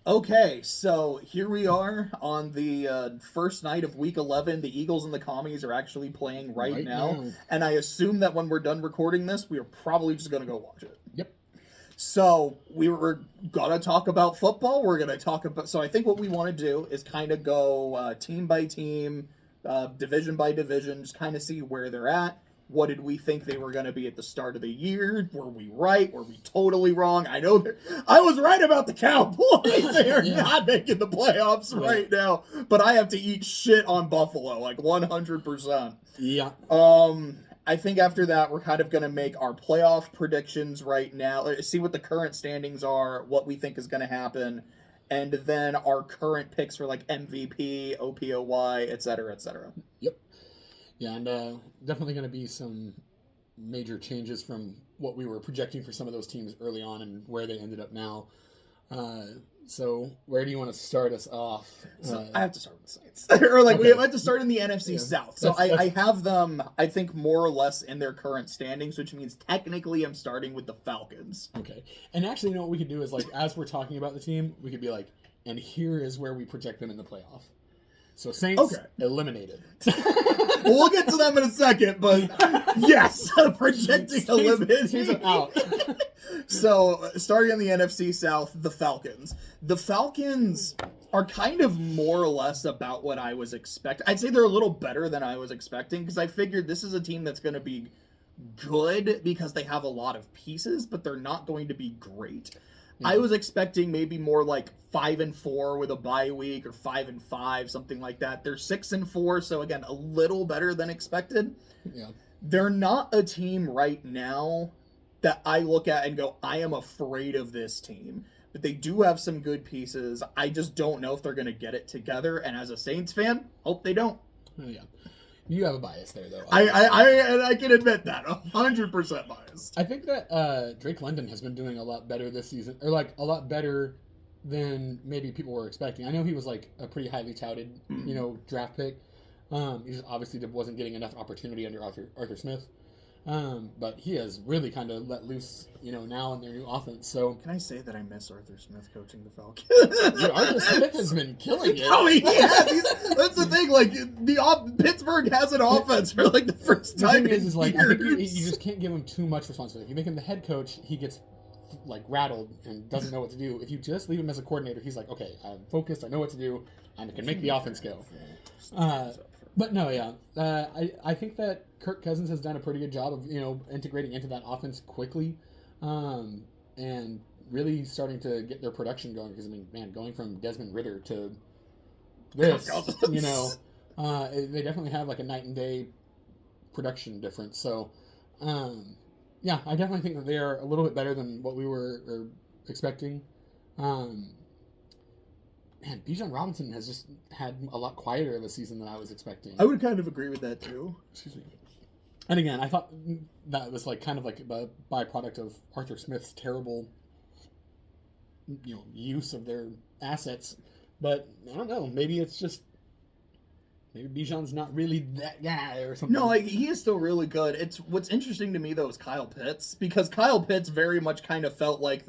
Okay, so here we are on the first night of Week 11. The Eagles and the Commies are actually playing right Right now, now. and I assume that when we're done recording this, we are probably just going to go watch it. Yep. So we were gonna talk about football. We're gonna talk about. So I think what we want to do is kind of go team by team, division by division, just kind of see where they're at. What did we think they were going to be at the start of the year? Were we right? Were we totally wrong? I know that I was right about the Cowboys. They are Yeah. not making the playoffs Yeah. right now, but I have to eat shit on Buffalo, like 100%. Yeah. I think after that, we're kind of going to make our playoff predictions right now, see what the current standings are, what we think is going to happen, and then our current picks for like MVP, OPOY, etc., etc. Yep. Yeah, and definitely going to be some major changes from what we were projecting for some of those teams early on and where they ended up now. Uh, so where do you want to start us off? So I have to start with the Saints, or like Okay. we have to start in the NFC Yeah. South. So I have them, I think, more or less in their current standings, which means technically I'm starting with the Falcons. Okay. And actually, you know what we could do is like as we're talking about the team, we could be like, and here is where we project them in the playoff. So Saints Okay. eliminated. Well, we'll get to them in a second, but yes, projecting eliminated. Saints are out. So, starting in the NFC South, the Falcons. The Falcons are kind of more or less about what I was expecting. I'd say they're a little better than I was expecting because I figured this is a team that's going to be good because they have a lot of pieces, but they're not going to be great. I was expecting maybe more like 5-4 with a bye week or 5-5, something like that. They're 6-4, so again, a little better than expected. Yeah. They're not a team right now that I look at and go, I am afraid of this team. But they do have some good pieces. I just don't know if they're going to get it together. And as a Saints fan, hope they don't. Oh, yeah. You have a bias there, though. I can admit that. 100% biased. I think that Drake London has been doing a lot better this season, or like a lot better than maybe people were expecting. I know he was like a pretty highly touted, draft pick. He just obviously wasn't getting enough opportunity under Arthur Smith. But he has really kind of let loose, now in their new offense. So Can I say that I miss Arthur Smith coaching the Falcons? dude, Arthur Smith has been killing it. Oh, he has. That's the thing. Like Pittsburgh has an offense for like the first The time thing in is like I think you years. just can't give him too much responsibility. If you make him the head coach, he gets like rattled and doesn't know what to do. If you just leave him as a coordinator, he's like, okay, I'm focused. I know what to do. I can make the offense go. But no, yeah, I think that Kirk Cousins has done a pretty good job of integrating into that offense quickly, and really starting to get their production going. Because I mean, man, going from Desmond Ridder to this, they definitely have like a night and day production difference. So, yeah, I definitely think that they are a little bit better than what we were expecting. Man, Bijan Robinson has just had a lot quieter of a season than I was expecting. I would kind of agree with that too. Excuse me. And again, I thought that was like kind of like a byproduct of Arthur Smith's terrible, use of their assets. But I don't know. Maybe it's just Bijan's not really that guy or something. No, like he is still really good. It's what's interesting to me though is Kyle Pitts because Kyle Pitts very much kind of felt like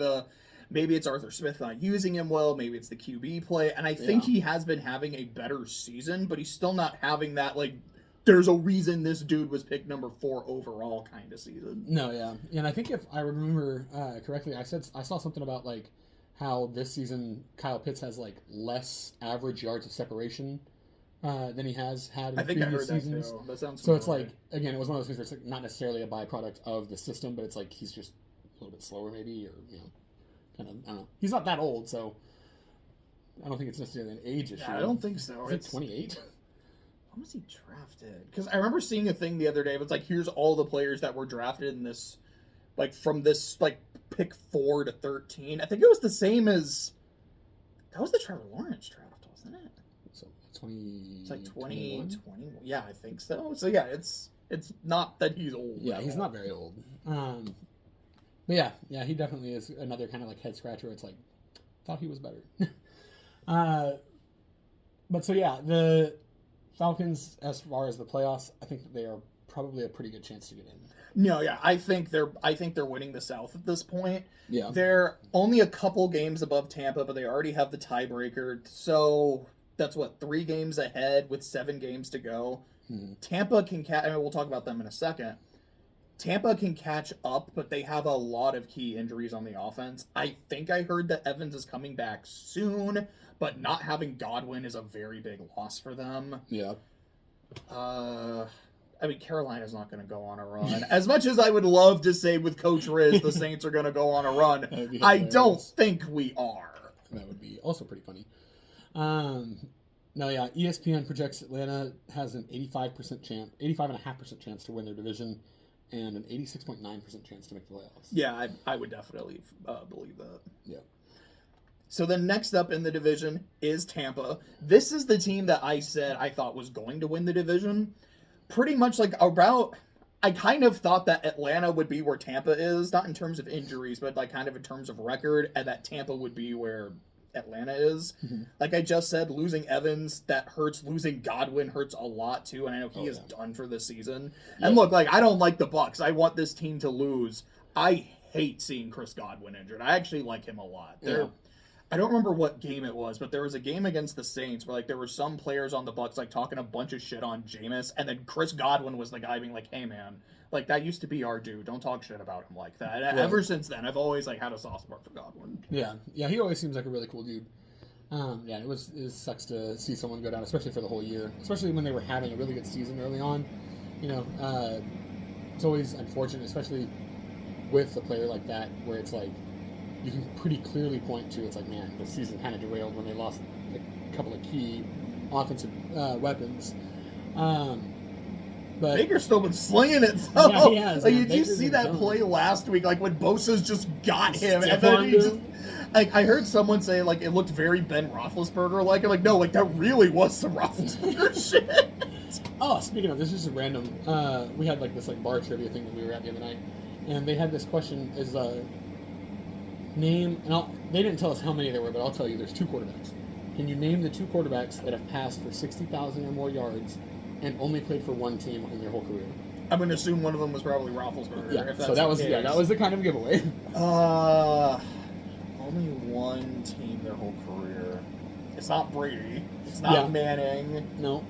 maybe it's Arthur Smith not using him well, maybe it's the QB play, and I think he has been having a better season, but he's still not having that like there's a reason this dude was picked number 4 overall kind of season. No, yeah, and I think if I remember correctly, I saw something about like how this season Kyle Pitts has like less average yards of separation than he has had in previous seasons. That too. That sounds so. It's like again, it was one of those things where it's like not necessarily a byproduct of the system, but it's like he's just a little bit slower, maybe, or kind of. I don't know. He's not that old, so I don't think it's necessarily an age issue. I don't think so. It's 28. When was he drafted? Because I remember seeing a thing the other day. It was like, here's all the players that were drafted in this, like from this like pick 4 to 13. I think it was the same as that was the Trevor Lawrence draft, wasn't it? So 20. It's like 20. Yeah, I think so. So yeah, it's not that he's old. Yeah, he's not very old. But yeah, he definitely is another kind of like head scratcher. It's like thought he was better. But so yeah, the Falcons, as far as the playoffs, I think that they are probably a pretty good chance to get in. No, yeah, I think they're winning the South at this point. Yeah. They're only a couple games above Tampa, but they already have the tiebreaker. So that's 3 games ahead with 7 games to go. Tampa can catch. I mean, we'll talk about them in a second. Tampa can catch up, but they have a lot of key injuries on the offense. I think I heard that Evans is coming back soon, but not having Godwin is a very big loss for them. Yeah. I mean, Carolina's not going to go on a run. As much as I would love to say with Coach Riz, the Saints are going to go on a run, I don't think we are. That would be also pretty funny. No, yeah, ESPN projects Atlanta has an 85.5% chance to win their division, and an 86.9% chance to make the playoffs. Yeah, I would definitely believe that. Yeah. So then next up in the division is Tampa. This is the team that I said I thought was going to win the division. Pretty much I kind of thought that Atlanta would be where Tampa is, not in terms of injuries, but kind of in terms of record, and that Tampa would be where Atlanta is. Mm-hmm. Like I just said, losing Evans, that hurts. Losing Godwin hurts a lot too, and I know he is done for the season. Yeah. And look, I don't like the Bucs. I want this team to lose. I hate seeing Chris Godwin injured. I actually like him a lot. I don't remember what game it was, but there was a game against the Saints where there were some players on the Bucs talking a bunch of shit on Jameis, and then Chris Godwin was the guy being like, "Hey man, that used to be our dude. Don't talk shit about him like that." And ever since then, I've always had a soft spot for Godwin. Yeah, he always seems like a really cool dude. It sucks to see someone go down, especially for the whole year, especially when they were having a really good season early on. It's always unfortunate, especially with a player like that, where it's you can pretty clearly point to, man, the season kind of derailed when they lost a couple of key offensive weapons. But Baker's still been slinging it, though. Yeah, he has. Did you see that play last week, when Bosa's just got him, and then he just... I heard someone say, it looked very Ben Roethlisberger-like. I'm no, that really was some Roethlisberger shit. Oh, speaking of, this is just a random... we had, this bar trivia thing that we were at the other night, and they had this question, name, and they didn't tell us how many there were, but I'll tell you, there's 2 quarterbacks. Can you name the 2 quarterbacks that have passed for 60,000 or more yards and only played for one team in their whole career? I'm going to assume one of them was probably Roethlisberger. Yeah, so that was the kind of giveaway. Only one team their whole career. It's not Brady. It's not Manning. No.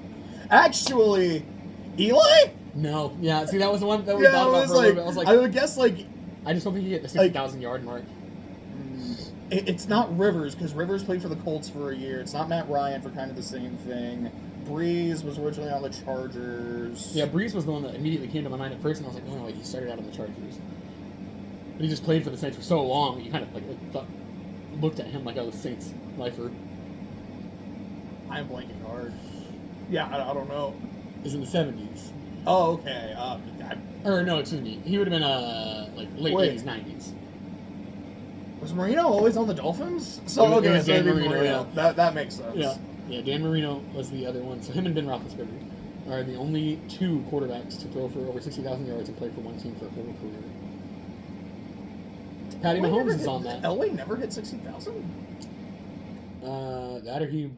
Actually, Eli? No. Yeah, see, that was the one that we thought about for a little bit. I was I would guess, I just don't think you get the 60,000 yard mark. It's not Rivers, because Rivers played for the Colts for a year. It's not Matt Ryan for kind of the same thing. Breeze was originally on the Chargers. Yeah, Breeze was the one that immediately came to my mind at first, and I was no, he started out on the Chargers. But he just played for the Saints for so long, you kind of looked at him like I was Saints lifer. I'm blanking hard. Yeah, I don't know. It's in the 70s. Oh, okay. Or no, excuse me. He would have been late 80s, 90s. Was Marino always on the Dolphins? So it was Dan Marino. Yeah. That makes sense. Yeah. Dan Marino was the other one. So him and Ben Roethlisberger are the only 2 quarterbacks to throw for over 60,000 yards and play for one team for a whole career. Patty Mahomes is on that. LA never hit 60,000. That or he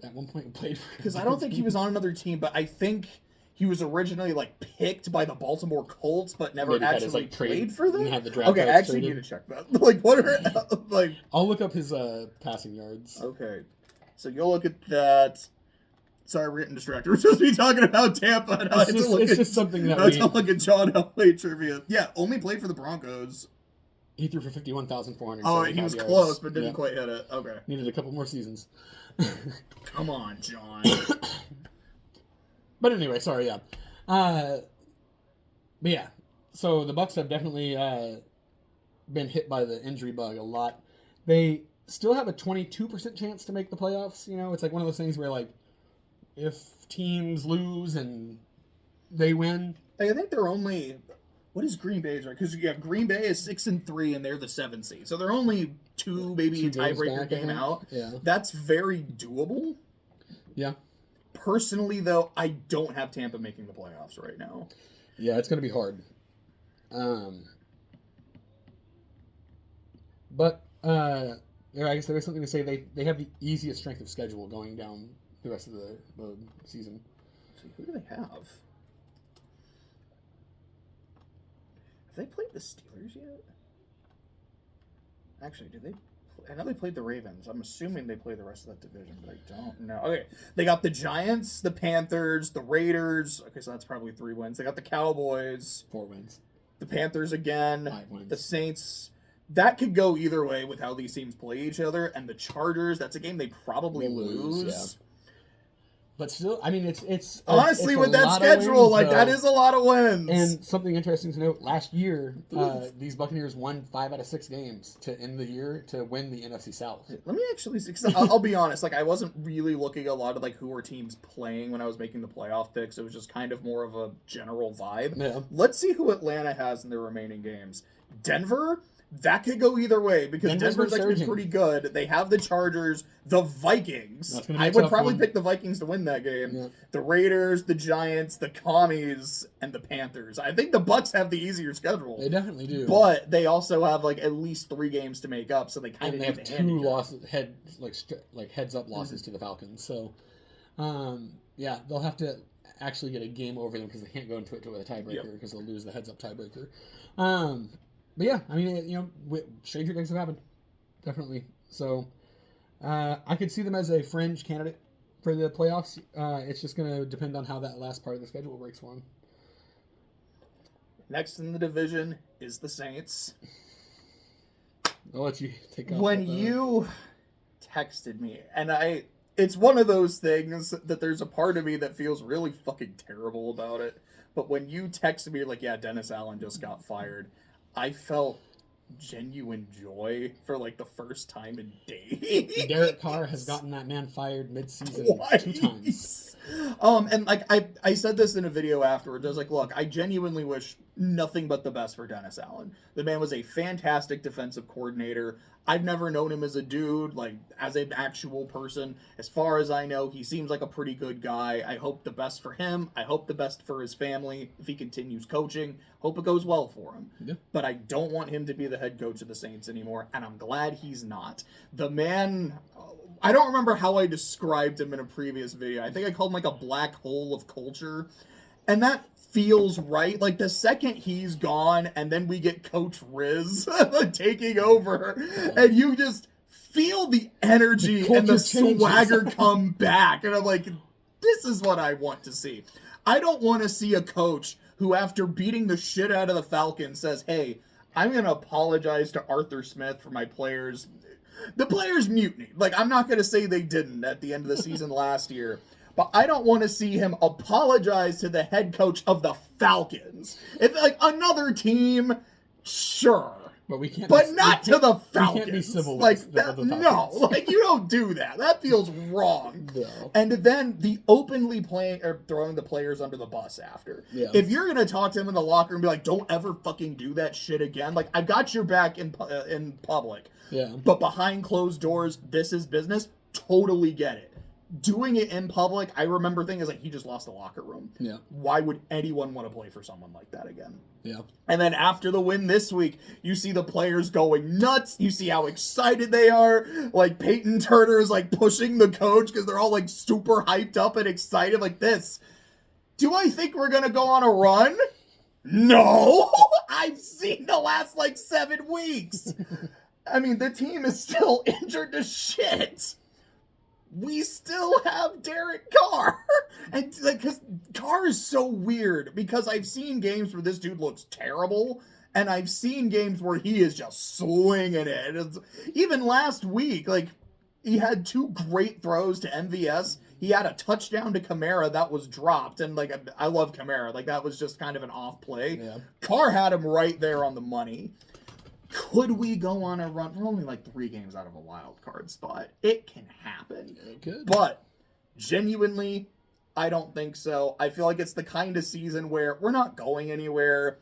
at one point played for. Because I don't think he was on another team, but I think he was originally picked by the Baltimore Colts, but never actually played for them. Had the draft okay, I actually need to check that. What are I'll look up his passing yards. Okay, so you'll look at that. Sorry, we're getting distracted. We're supposed to be talking about Tampa. And it's just something that I have to look at John Elway trivia. Yeah, only played for the Broncos. He threw for 51,400. Oh, he was yards. Close, but didn't quite hit it. Okay, needed a couple more seasons. Come on, John. But anyway, sorry, yeah. But yeah, so the Bucs have definitely been hit by the injury bug a lot. They still have a 22% chance to make the playoffs. It's one of those things where, if teams lose and they win. I think they're only... What is Green Bay's right? Because Green Bay is 6-3 and they're the 7th seed. So they're only 2, maybe a tiebreaker game out. Yeah. That's very doable. Yeah. Personally, though, I don't have Tampa making the playoffs right now. Yeah, it's going to be hard. But I guess there is something to say. They have the easiest strength of schedule going down the rest of the season. So who do they have? they played the Steelers yet? Actually, did they? I know they played the Ravens. I'm assuming they play the rest of that division, but I don't know. Okay, they got the Giants, the Panthers, the Raiders. Okay, so that's probably 3 wins. They got the Cowboys. 4 wins. The Panthers again. 5 wins. The Saints. That could go either way with how these teams play each other. And the Chargers, that's a game they probably lose. Yeah. But still, I mean, it's honestly it's with that schedule, wins, that is a lot of wins. And something interesting to note: last year, these Buccaneers won 5 out of 6 games to end the year to win the NFC South. Let me actually see, because I'll be honest, I wasn't really looking a lot at who are teams playing when I was making the playoff picks. It was just kind of more of a general vibe. Yeah. Let's see who Atlanta has in their remaining games. Denver. That could go either way because Denver's actually pretty good. They have the Chargers, the Vikings. I would probably pick the Vikings to win that game. Yeah. The Raiders, the Giants, the Commies, and the Panthers. I think the Bucs have the easier schedule. They definitely do. But they also have at least 3 games to make up, so they kind of have 2 losses, heads up losses to the Falcons. So, yeah, they'll have to actually get a game over them because they can't go into it with a tiebreaker because they'll lose the heads up tiebreaker. But yeah, I mean, stranger things have happened, definitely. So I could see them as a fringe candidate for the playoffs. It's just going to depend on how that last part of the schedule breaks for them. Next in the division is the Saints. I'll let you take off. When you texted me, and it's one of those things that there's a part of me that feels really fucking terrible about it. But when you texted me, yeah, Dennis Allen just got fired, I felt genuine joy for the first time in days. Derek Carr has gotten that man fired mid-season 2 times. And I said this in a video afterwards. I was like, look, I genuinely wish nothing but the best for Dennis Allen. The man was a fantastic defensive coordinator. I've never known him as a dude, as an actual person. As far as I know, he seems like a pretty good guy. I hope the best for him. I hope the best for his family if he continues coaching. Hope it goes well for him. Yeah. But I don't want him to be the head coach of the Saints anymore, and I'm glad he's not. The man, I don't remember how I described him in a previous video. I think I called him a black hole of culture. And that feels right. The second he's gone and then we get Coach Riz taking over and you just feel the energy and the swagger come back. And I'm like, this is what I want to see. I don't want to see a coach who, after beating the shit out of the Falcons, says, hey, I'm going to apologize to Arthur Smith for my players. The players mutinied. I'm not going to say they didn't at the end of the season last year. But I don't want to see him apologize to the head coach of the Falcons. If another team, sure. But we can't. But not to the Falcons. We can't be civil with the Falcons. No, you don't do that. That feels wrong. No. And then the openly playing or throwing the players under the bus after. Yeah. If you're gonna talk to him in the locker room and be like, "Don't ever fucking do that shit again," I got your back in public. Yeah. But behind closed doors, this is business. Totally get it. Doing it in public, I remember things he just lost the locker room. Yeah. Why would anyone want to play for someone like that again? Yeah. And then after the win this week, you see the players going nuts. You see how excited they are. Peyton Turner is pushing the coach because they're all super hyped up and excited like this. Do I think we're going to go on a run? No. I've seen the last 7 weeks. I mean, the team is still injured to shit. We still have Derek Carr. And because Carr is so weird, because I've seen games where this dude looks terrible, and I've seen games where he is just slinging it. Even last week, he had 2 great throws to MVS. He had a touchdown to Kamara that was dropped, and I love Kamara. That was just kind of an off play. Yeah. Carr had him right there on the money. Could we go on a run? We're only 3 games out of a wild card spot. It can happen. It could. But genuinely, I don't think so. I feel like it's the kind of season where we're not going anywhere.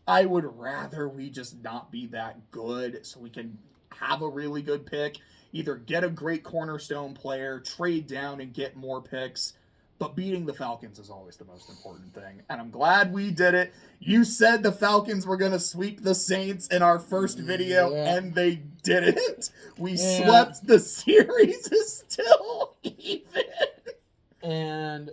I would rather we just not be that good so we can have a really good pick. Either get a great cornerstone player, trade down and get more picks. But beating the Falcons is always the most important thing. And I'm glad we did it. You said the Falcons were going to sweep the Saints in our first video, and they didn't. We swept. The series is still even. And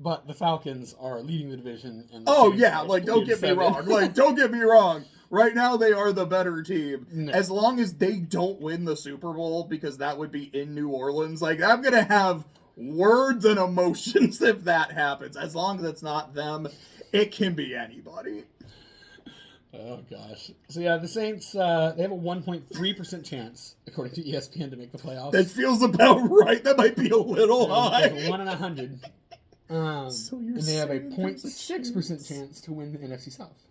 But the Falcons are leading the division. And Oh Saints yeah, are like don't get me 3-7. wrong. Like don't get me wrong. Right now they are the better team. No. As long as they don't win the Super Bowl, because that would be in New Orleans. Like I'm gonna have words and emotions if that happens. As long as it's not them, it can be anybody. Oh gosh. So yeah, the Saints they have a 1.3% chance, according to ESPN, to make the playoffs. That feels about right. That might be a little high. There's 1 in 100. So you're and they have a saying there's a 0.6% chance to win the NFC South.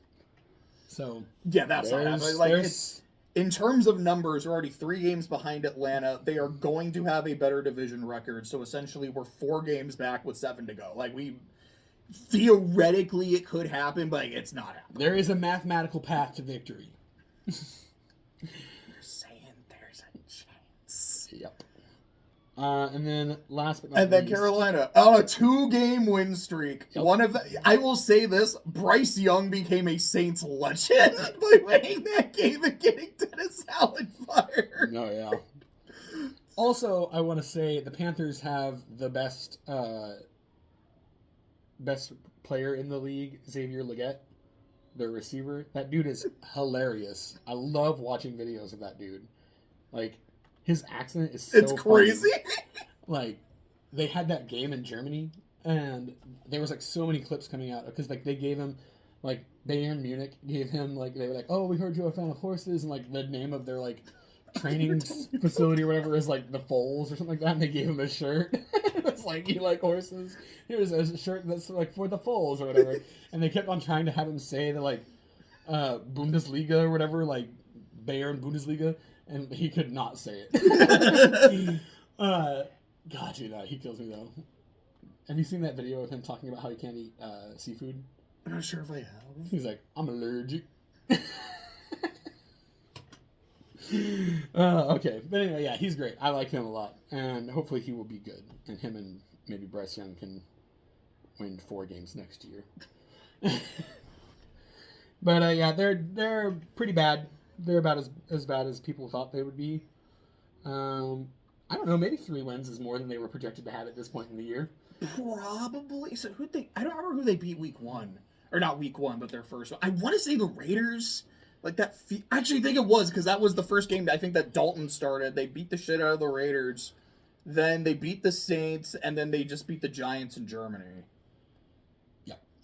So yeah, that's not happening. Like it's, in terms of numbers, we're already 3 games behind Atlanta. They are going to have a better division record. So essentially, we're 4 games back with 7 to go. Like theoretically, it could happen, but it's not happening. There is a mathematical path to victory. You're saying there's a chance. Yep. And then last but not And then least, Carolina on a 2-game win streak. Yep. One of I will say this: Bryce Young became a Saints legend by winning that game and getting Dennis Allen fired. Oh yeah. Also, I want to say the Panthers have the best player in the league, Xavier Legette, their receiver. That dude is hilarious. I love watching videos of that dude. Like, his accent is so It's crazy. funny. Like, they had that game in Germany, and there was, like, so many clips coming out, because, like, they gave him, like, Bayern Munich gave him, like, they were like, oh, we heard you're a fan of horses, and, like, the name of their, like, training facility or whatever is like the Foals or something like that, and they gave him a shirt. It's like, you like horses? Here's a shirt that's like for the Foals or whatever. And they kept on trying to have him say the like Bundesliga or whatever, like Bayern Bundesliga, and he could not say it. God, dude, he kills me though. Have you seen that video of him talking about how he can't eat seafood? I'm not sure if I have. He's like, I'm allergic. Okay, but anyway, yeah, he's great. I like him a lot, and hopefully he will be good. And him and maybe Bryce Young can win 4 games next year. But yeah, they're pretty bad. They're about as bad as people thought they would be. I don't know. Maybe 3 wins is more than they were projected to have at this point in the year. Probably. So I don't remember who they beat week 1, or not week 1, but their first one. I want to say the Raiders. Like that, I actually think it was, because that was the first game I think that Dalton started. They beat the shit out of the Raiders, then they beat the Saints, and then they just beat the Giants in Germany.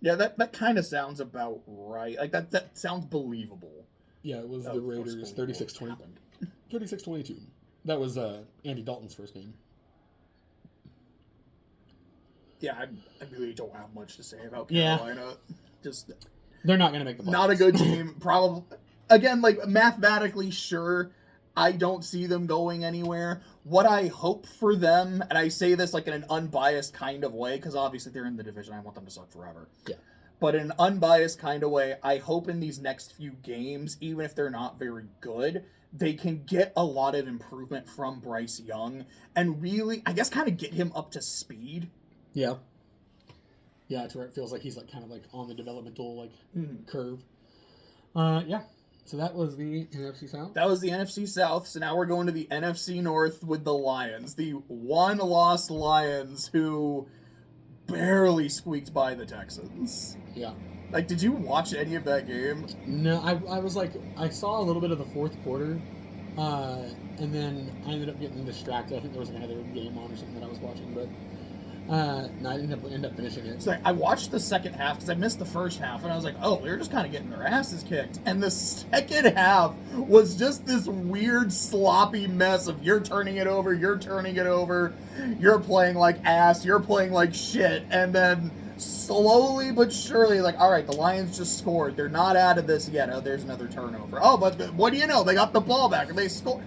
Yeah, that kind of sounds about right. Like that sounds believable. Yeah, it was the Raiders 36-20, 36-22. That was Andy Dalton's first game. Yeah, I really don't have much to say about Carolina. Just they're not going to make the playoffs. Not a good team. Probably. Again, like, mathematically, sure, I don't see them going anywhere. What I hope for them, and I say this, like, in an unbiased kind of way, because obviously they're in the division, I want them to suck forever. Yeah. But in an unbiased kind of way, I hope in these next few games, even if they're not very good, they can get a lot of improvement from Bryce Young, and really, I guess, kind of get him up to speed. Yeah. Yeah, to where it feels like he's like kind of like on the developmental like curve. Yeah. So that was the NFC South. That was the NFC South. So now we're going to the NFC North with the Lions, the 1-loss Lions who barely squeaked by the Texans. Yeah. Like, did you watch any of that game? No, I was like, I saw a little bit of the fourth quarter, and then I ended up getting distracted. I think there was another game on or something that I was watching, but. No, I didn't end up finishing it. So I watched the second half because I missed the first half, and I was like, oh, they're just kind of getting their asses kicked. And the second half was just this weird, sloppy mess of you're turning it over, you're playing like ass, you're playing like shit, and then slowly but surely, like, all right, the Lions just scored. They're not out of this yet. Oh, there's another turnover. Oh, but what do you know? They got the ball back, and they scored.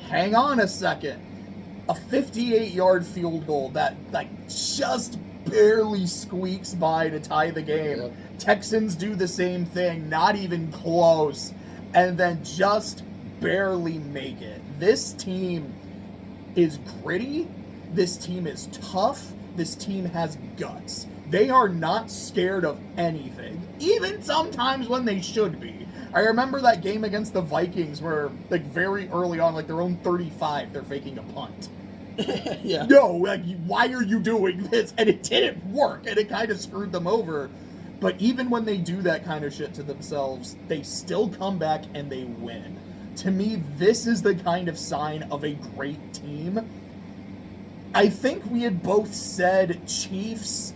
Hang on a second. A 58-yard field goal that, like, just barely squeaks by to tie the game. Yep. Texans do the same thing, not even close, and then just barely make it. This team is gritty. This team is tough. This team has guts. They are not scared of anything, even sometimes when they should be. I remember that game against the Vikings where, like, very early on, like, their own 35, they're faking a punt. Yeah. No, like, why are you doing this? And it didn't work, and it kind of screwed them over. But even when they do that kind of shit to themselves, they still come back and they win. To me, this is the kind of sign of a great team. I think we had both said Chiefs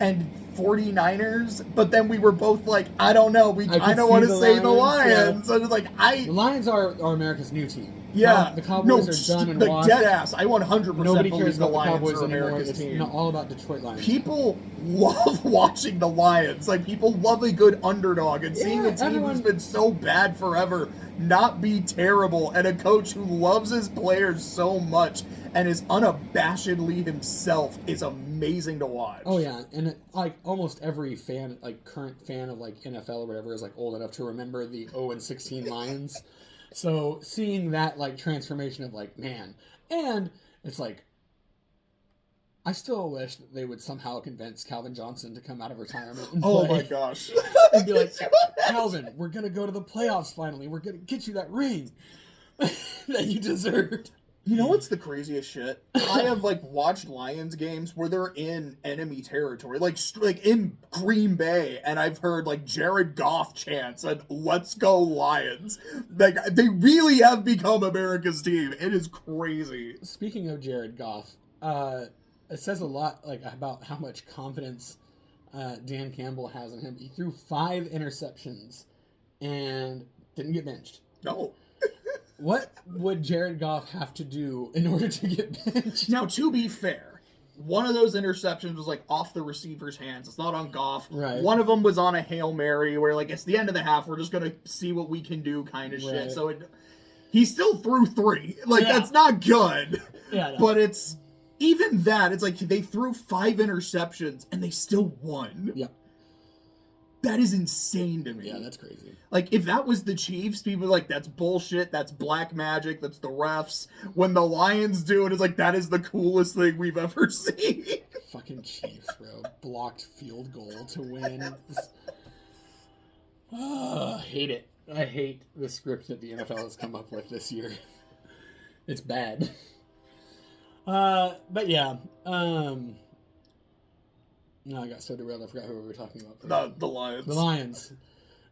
and 49ers, but then we were both like, I don't know, we kind of want to say the Lions. So it's like, The Lions are America's new team. Yeah. The Cowboys are done and washed. Dead ass. I 100% Nobody believe cares the about the Lions Cowboys are anymore. America's It's team. not all about Detroit Lions. People love watching the Lions. Like, people love a good underdog, and seeing a team who's been so bad forever not be terrible, and a coach who loves his players so much and is unabashedly himself is amazing to watch. Oh yeah, and like almost every fan, like current fan of like NFL or whatever, is like old enough to remember the 0-16 Lions. So seeing that like transformation of like, man, and it's like, I still wish that they would somehow convince Calvin Johnson to come out of retirement and Oh play. my gosh. And be like, Calvin, we're gonna go to the playoffs finally. We're gonna get you that ring that you deserved. You know what's the craziest shit? I have like watched Lions games where they're in enemy territory, like in Green Bay, and I've heard like Jared Goff chants and "Let's go Lions." Like, they really have become America's team. It is crazy. Speaking of Jared Goff, it says a lot like about how much confidence Dan Campbell has in him. He threw 5 interceptions and didn't get benched. No. What would Jared Goff have to do in order to get benched? Now, to be fair, one of those interceptions was like off the receiver's hands. It's not on Goff. Right. One of them was on a Hail Mary where like it's the end of the half. We're just gonna see what we can do, kind of shit. Right. So he still threw 3. Like, Yeah. that's not good. Yeah, no. But it's even that. It's like they threw 5 interceptions and they still won. Yeah. That is insane to me. Yeah, that's crazy. Like, if that was the Chiefs, people are like, that's bullshit, that's black magic, that's the refs. When the Lions do it, it's like, that is the coolest thing we've ever seen. Fucking Chiefs, bro. Blocked field goal to win. Hate it. I hate the script that the NFL has come up with this year. It's bad. But yeah. No, I got so derailed. I forgot who we were talking about. The Lions. The Lions.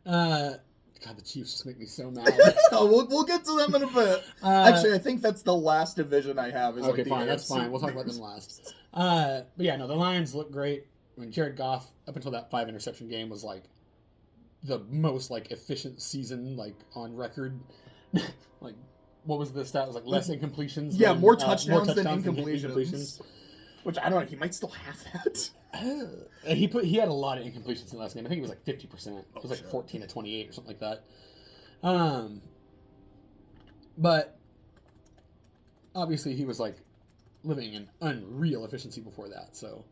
God, the Chiefs just make me so mad. We'll get to them in a bit. Actually, I think that's the last division I have. Is Okay, like fine. the That's AFC. fine. We'll talk about them last. But yeah, no, the Lions look great. I mean, Jared Goff, up until that 5 interception game, was like the most like efficient season like on record. Like, what was the stat? It was like less incompletions. Yeah, than, more touchdowns than incompletions. incompletions. Which I don't know. He might still have that. He had a lot of incompletions in the last game. I think it was like 50%. It was like 14 to 28 or something like that. But obviously he was like living in unreal efficiency before that. So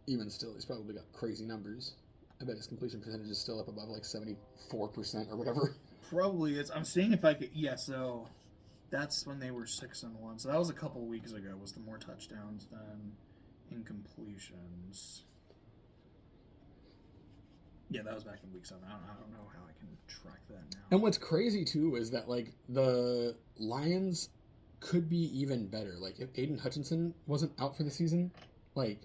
even still, he's probably got crazy numbers. I bet his completion percentage is still up above like 74% or whatever. Probably is. I'm seeing if I could. Yeah, so that's when they were 6-1. So that was a couple weeks ago. Was the more touchdowns than incompletions? Yeah, that was back in week 7. I don't know how I can track that now. And what's crazy too is that like the Lions could be even better. Like if Aiden Hutchinson wasn't out for the season, like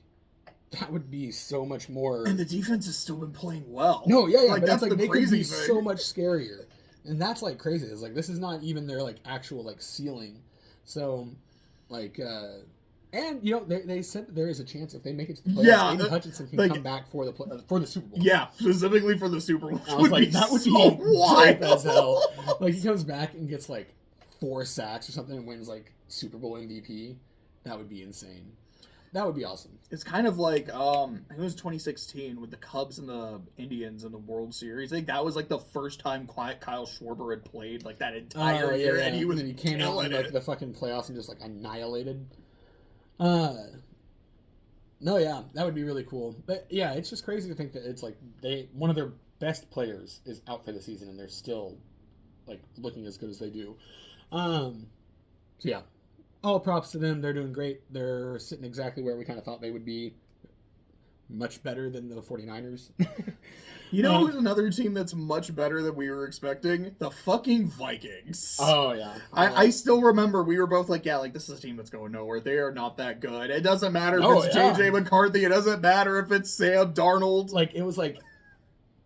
that would be so much more. And the defense has still been playing well. No, yeah, Like, but that's like the they could crazy be thing. so much scarier, and that's like crazy. It's like this is not even their like actual like ceiling. So, like, and you know they said that there is a chance if they make it to the playoffs, Yeah, Aiden Hutchinson can like- come back for the Super Bowl. Yeah, specifically for the Super Bowl. I was like, that would be so dope as wild. hell. Like he comes back and gets like 4 sacks or something and wins like Super Bowl MVP. That would be insane. That would be awesome. It's kind of like I think it was 2016 with the Cubs and the Indians in the World Series. I think that was like the first time Kyle Schwarber had played like that entire year, and he was and he came out in killing like it. the fucking playoffs and just like annihilated. No, yeah, that would be really cool. But yeah, it's just crazy to think that it's like one of their best players is out for the season and they're still like looking as good as they do. So yeah, all props to them. They're doing great. They're sitting exactly where we kind of thought they would be. much better than the 49ers. You know who's another team that's much better than we were expecting? The fucking Vikings. Oh, yeah. I still remember we were both like, yeah, like, this is a team that's going nowhere. They are not that good. It doesn't matter if it's JJ McCarthy. It doesn't matter if it's Sam Darnold. Like, it was, like,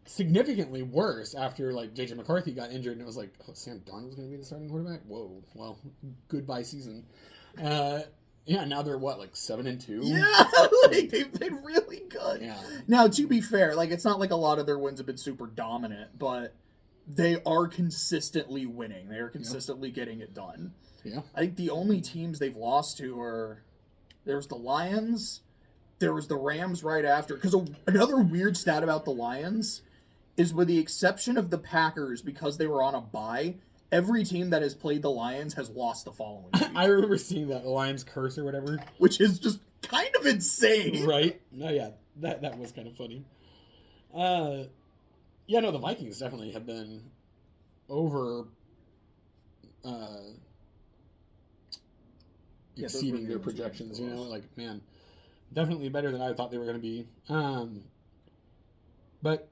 significantly worse after, like, JJ McCarthy got injured, and it was like, oh, Sam Darnold's going to be the starting quarterback? Whoa. Well, goodbye season. Yeah, now they're what, like 7-2? Yeah, like they've been really good. Yeah. Now, to be fair, like it's not like a lot of their wins have been super dominant, but they are consistently winning. They are consistently getting it done. Yeah. I think the only teams they've lost to are there's the Lions, there was the Rams right after. Because another weird stat about the Lions is, with the exception of the Packers, because they were on a bye, every team that has played the Lions has lost the following week. I remember seeing that, the Lions curse or whatever. Which is just kind of insane. Right? No, yeah. That was kind of funny. Yeah, no, the Vikings definitely have been over exceeding their projections, you know? Like, man, definitely better than I thought they were going to be. But,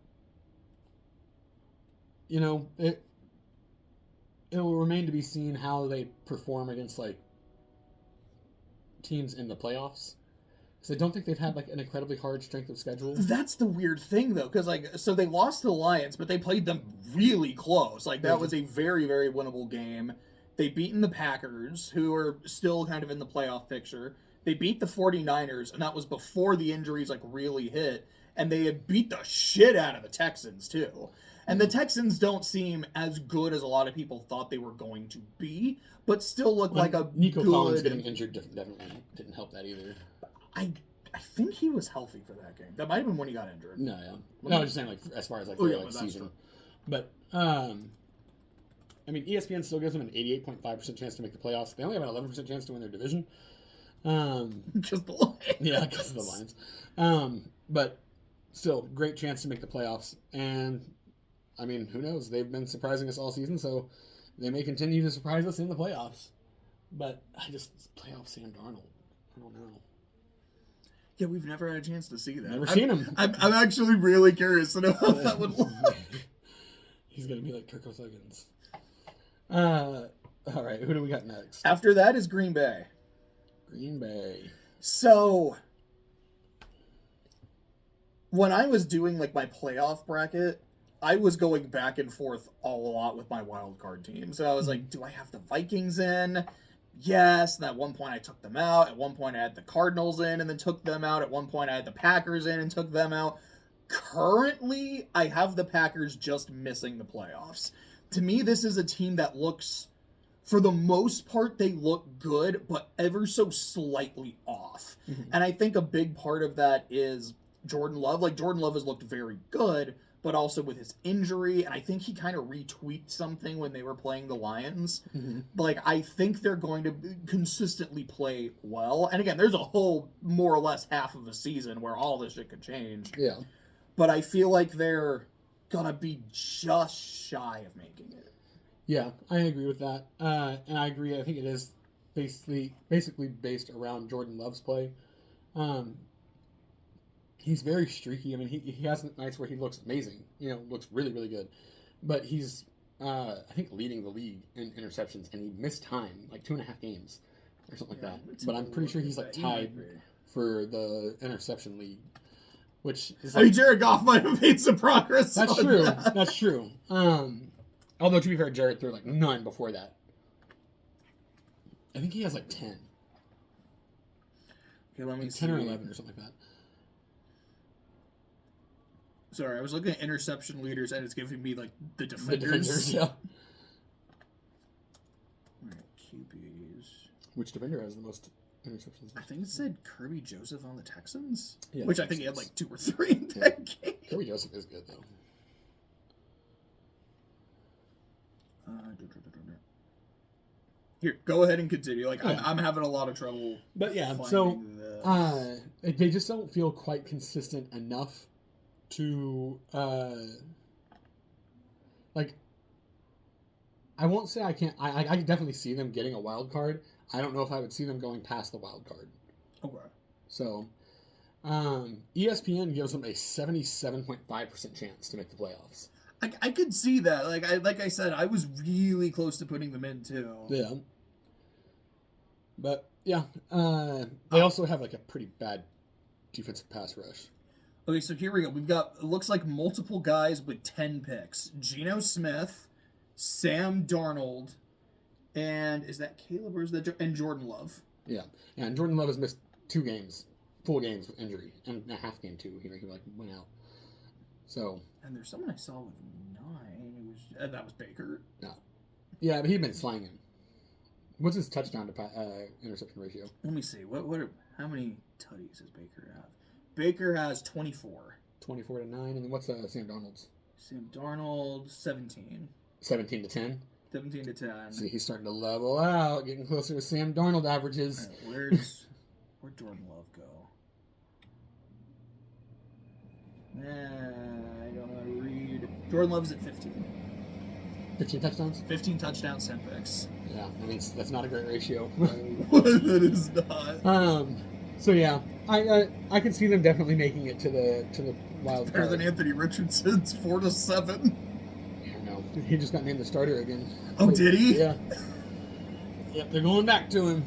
you know, it will remain to be seen how they perform against, like, teams in the playoffs. Because I don't think they've had, like, an incredibly hard strength of schedule. That's the weird thing, though. Because, like, so they lost to the Lions, but they played them really close. Like, that was a very, very winnable game. They beaten the Packers, who are still kind of in the playoff picture. They beat the 49ers, and that was before the injuries, like, really hit. And they had beat the shit out of the Texans, too. And the Texans don't seem as good as a lot of people thought they were going to be, but still look like a Nico good... Collins getting injured definitely didn't help that either. I think he was healthy for that game. That might have been when he got injured. No, yeah. No, I was just saying, like, as far as, like, the season. True. But, I mean, ESPN still gives them an 88.5% chance to make the playoffs. They only have an 11% chance to win their division. Just the Lions. Yeah, because of the Lions. But still, great chance to make the playoffs. And... I mean, who knows? They've been surprising us all season, so they may continue to surprise us in the playoffs. But playoff Sam Darnold. I don't know. Yeah, we've never had a chance to see that. Never seen him. I'm actually really curious to know how that would look. He's going to be like Kirk Cousins. All right, who do we got next? After that is Green Bay. Green Bay. So, when I was doing, like, my playoff bracket, I was going back and forth a lot with my wild card team. So I was like, do I have the Vikings in? Yes. And at one point I took them out. At one point I had the Cardinals in and then took them out. At one point I had the Packers in and took them out. Currently, I have the Packers just missing the playoffs. To me, this is a team that looks, for the most part, they look good, but ever so slightly off. Mm-hmm. And I think a big part of that is Jordan Love. Like, Jordan Love has looked very good, but also with his injury, and I think he kind of retweaked something when they were playing the Lions. Mm-hmm. Like, I think they're going to consistently play well. And again, there's a whole more or less half of a season where all this shit could change. Yeah. But I feel like they're going to be just shy of making it. Yeah, I agree with that. And I agree, I think it is basically based around Jordan Love's play. He's very streaky. I mean, he has nights where he looks amazing. You know, looks really, really good. But he's, I think, leading the league in interceptions, and he missed time, like 2.5 games or something like that. But I'm pretty sure he's, like, tied for the interception league, which is like... I mean, Jared Goff might have made some progress. That's true. That's true. Although, to be fair, Jared threw, like, none before that. I think he has, like, 10. Okay, let me like see. 10 or 11 or something like that. Sorry, I was looking at interception leaders, and it's giving me, like, the defenders. The defenders, yeah. Alright, QBs. Which defender has the most interceptions? I think it said Kirby Joseph on the Texans. Yeah, which I think he had, like, 2 or 3 in that game. Kirby Joseph is good, though. Here, go ahead and continue. Like, yeah. I'm having a lot of trouble. But yeah, so they just don't feel quite consistent enough to like. I won't say I can't. I can definitely see them getting a wild card. I don't know if I would see them going past the wild card. Okay. So, ESPN gives them a 77.5% chance to make the playoffs. I could see that. Like I said, I was really close to putting them in too. Yeah. But yeah, they also have like a pretty bad defensive pass rush. Okay, so here we go. We've got, it looks like multiple guys with 10 picks. Geno Smith, Sam Darnold, and is that Caleb or is that and Jordan Love? Yeah, and Jordan Love has missed 2 games, full games with injury, and a half game too. He like went out. So. And there's someone I saw with 9. It was that was Baker. No. Yeah, but he'd been slanging. What's his touchdown to interception ratio? Let me see. How many tutties does Baker have? Baker has 24. 24 to 9, and then what's Sam Darnold's? Sam Darnold 17. 17 to 10. 17 to 10. See, he's starting to level out, getting closer to Sam Darnold averages. Right, where'd Jordan Love go? I don't know how to read. Jordan Love's at 15. 15 touchdowns? 15 touchdowns, 10 picks. Yeah, I mean, that's not a great ratio. That is not. So yeah, I can see them definitely making it to the wild card. Better than Anthony Richardson's 4 to 7. Yeah, no, he just got named the starter again. Oh, did he? Yeah. Yep, they're going back to him.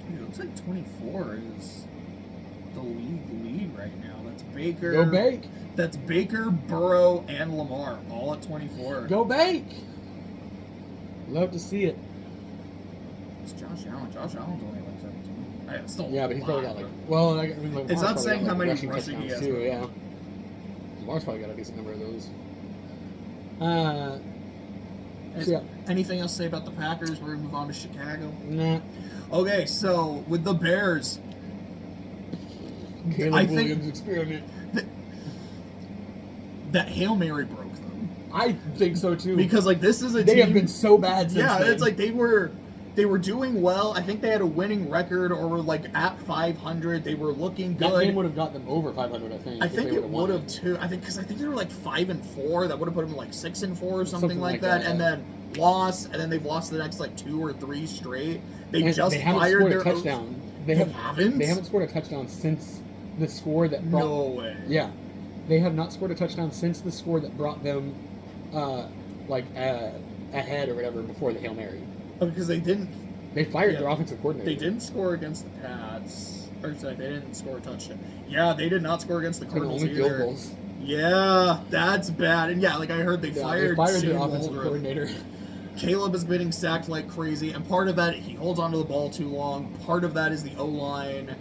Dude, it looks like 24 is the lead right now. That's Baker. Go Bake. That's Baker, Burrow, and Lamar, all at 24. Go Bake. Love to see it. It's Josh Allen. Josh Allen's only like 17. It's still yeah, but he's probably got like it's not saying how many rushing rushing he has too. Yeah, Lamar's probably got a decent number of those. Yeah. Anything else to say about the Packers? We're gonna move on to Chicago. Nah. Okay, so with the Bears, Caleb Williams experiment. That Hail Mary broke them. I think so too. Because like this is a they team, have been so bad since yeah, then. it's like they were doing well. I think they had a winning record or were like at 500. They were looking good. That game would have got them over 500, I think. I think it would have too. I think they were like 5-4. That would have put them like 6-4 or something like that. And then lost, and then they've lost the next like 2 or 3 straight. They fired their touchdown. They haven't scored a touchdown since the score that brought. No way. Yeah, they have not scored a touchdown since the score that brought them, ahead or whatever before the Hail Mary. Oh, because they didn't. They fired their offensive coordinator. They didn't score against the Pats. Or sorry, they didn't score a touchdown. Yeah, they did not score against the Cardinals only either. field goals. Yeah, that's bad. And yeah, like I heard they fired their offensive coordinator. Caleb is getting sacked like crazy, and part of that, he holds onto the ball too long. Part of that is the O-line.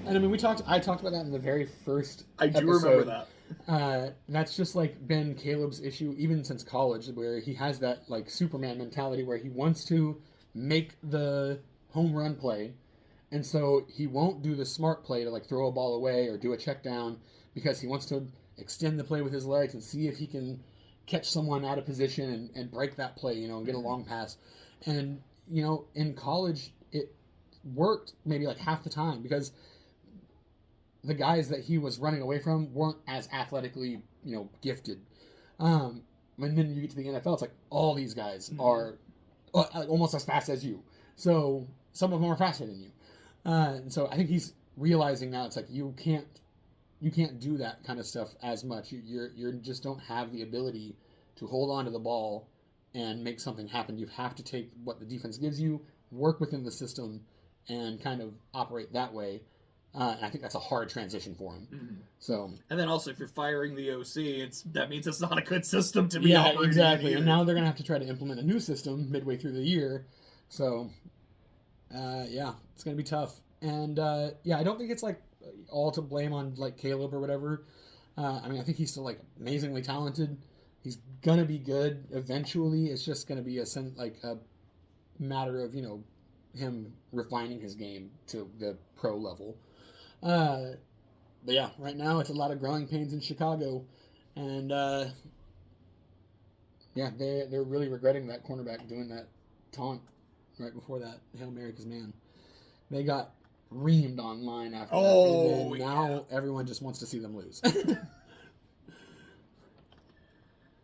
And I mean, I talked about that in the very first I do episode. remember that. That's just like been Caleb's issue even since college, where he has that like Superman mentality where he wants to make the home run play, and so he won't do the smart play to like throw a ball away or do a check down because he wants to extend the play with his legs and see if he can catch someone out of position and break that play, and get a long pass. And in college it worked maybe like half the time because the guys that he was running away from weren't as athletically, gifted. And then you get to the NFL, it's like all these guys are almost as fast as you. So some of them are faster than you. And so I think he's realizing now it's like you can't do that kind of stuff as much. You just don't have the ability to hold on to the ball and make something happen. You have to take what the defense gives you, work within the system, and kind of operate that way. And I think that's a hard transition for him. Mm-hmm. So, and then also, if you're firing the OC, that means it's not a good system to be operating. Yeah, exactly. And now they're going to have to try to implement a new system midway through the year. So, it's going to be tough. And I don't think it's like all to blame on like Caleb or whatever. I mean, I think he's still like amazingly talented. He's going to be good eventually. It's just going to be a matter of him refining his game to the pro level. But yeah, right now it's a lot of growing pains in Chicago, and they're really regretting that cornerback doing that taunt right before that Hail Mary, because man, they got reamed online after that, and then now everyone just wants to see them lose.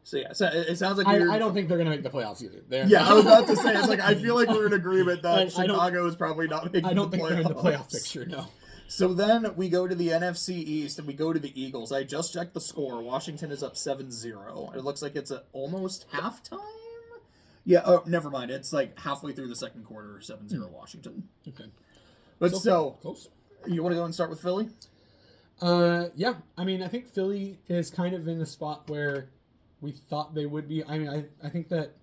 So it sounds like I don't think they're going to make the playoffs either. I was about to say, it's like I feel like we're in agreement that Chicago is probably not making the playoffs. I don't think they're in the playoff picture, no. So then we go to the NFC East and we go to the Eagles. I just checked the score. Washington is up 7-0. It looks like it's at almost halftime. Yeah, oh, never mind. It's like halfway through the second quarter, 7-0 Washington. Okay. But so close. You want to go and start with Philly? Yeah. I mean, I think Philly is kind of in the spot where we thought they would be. I mean, I think that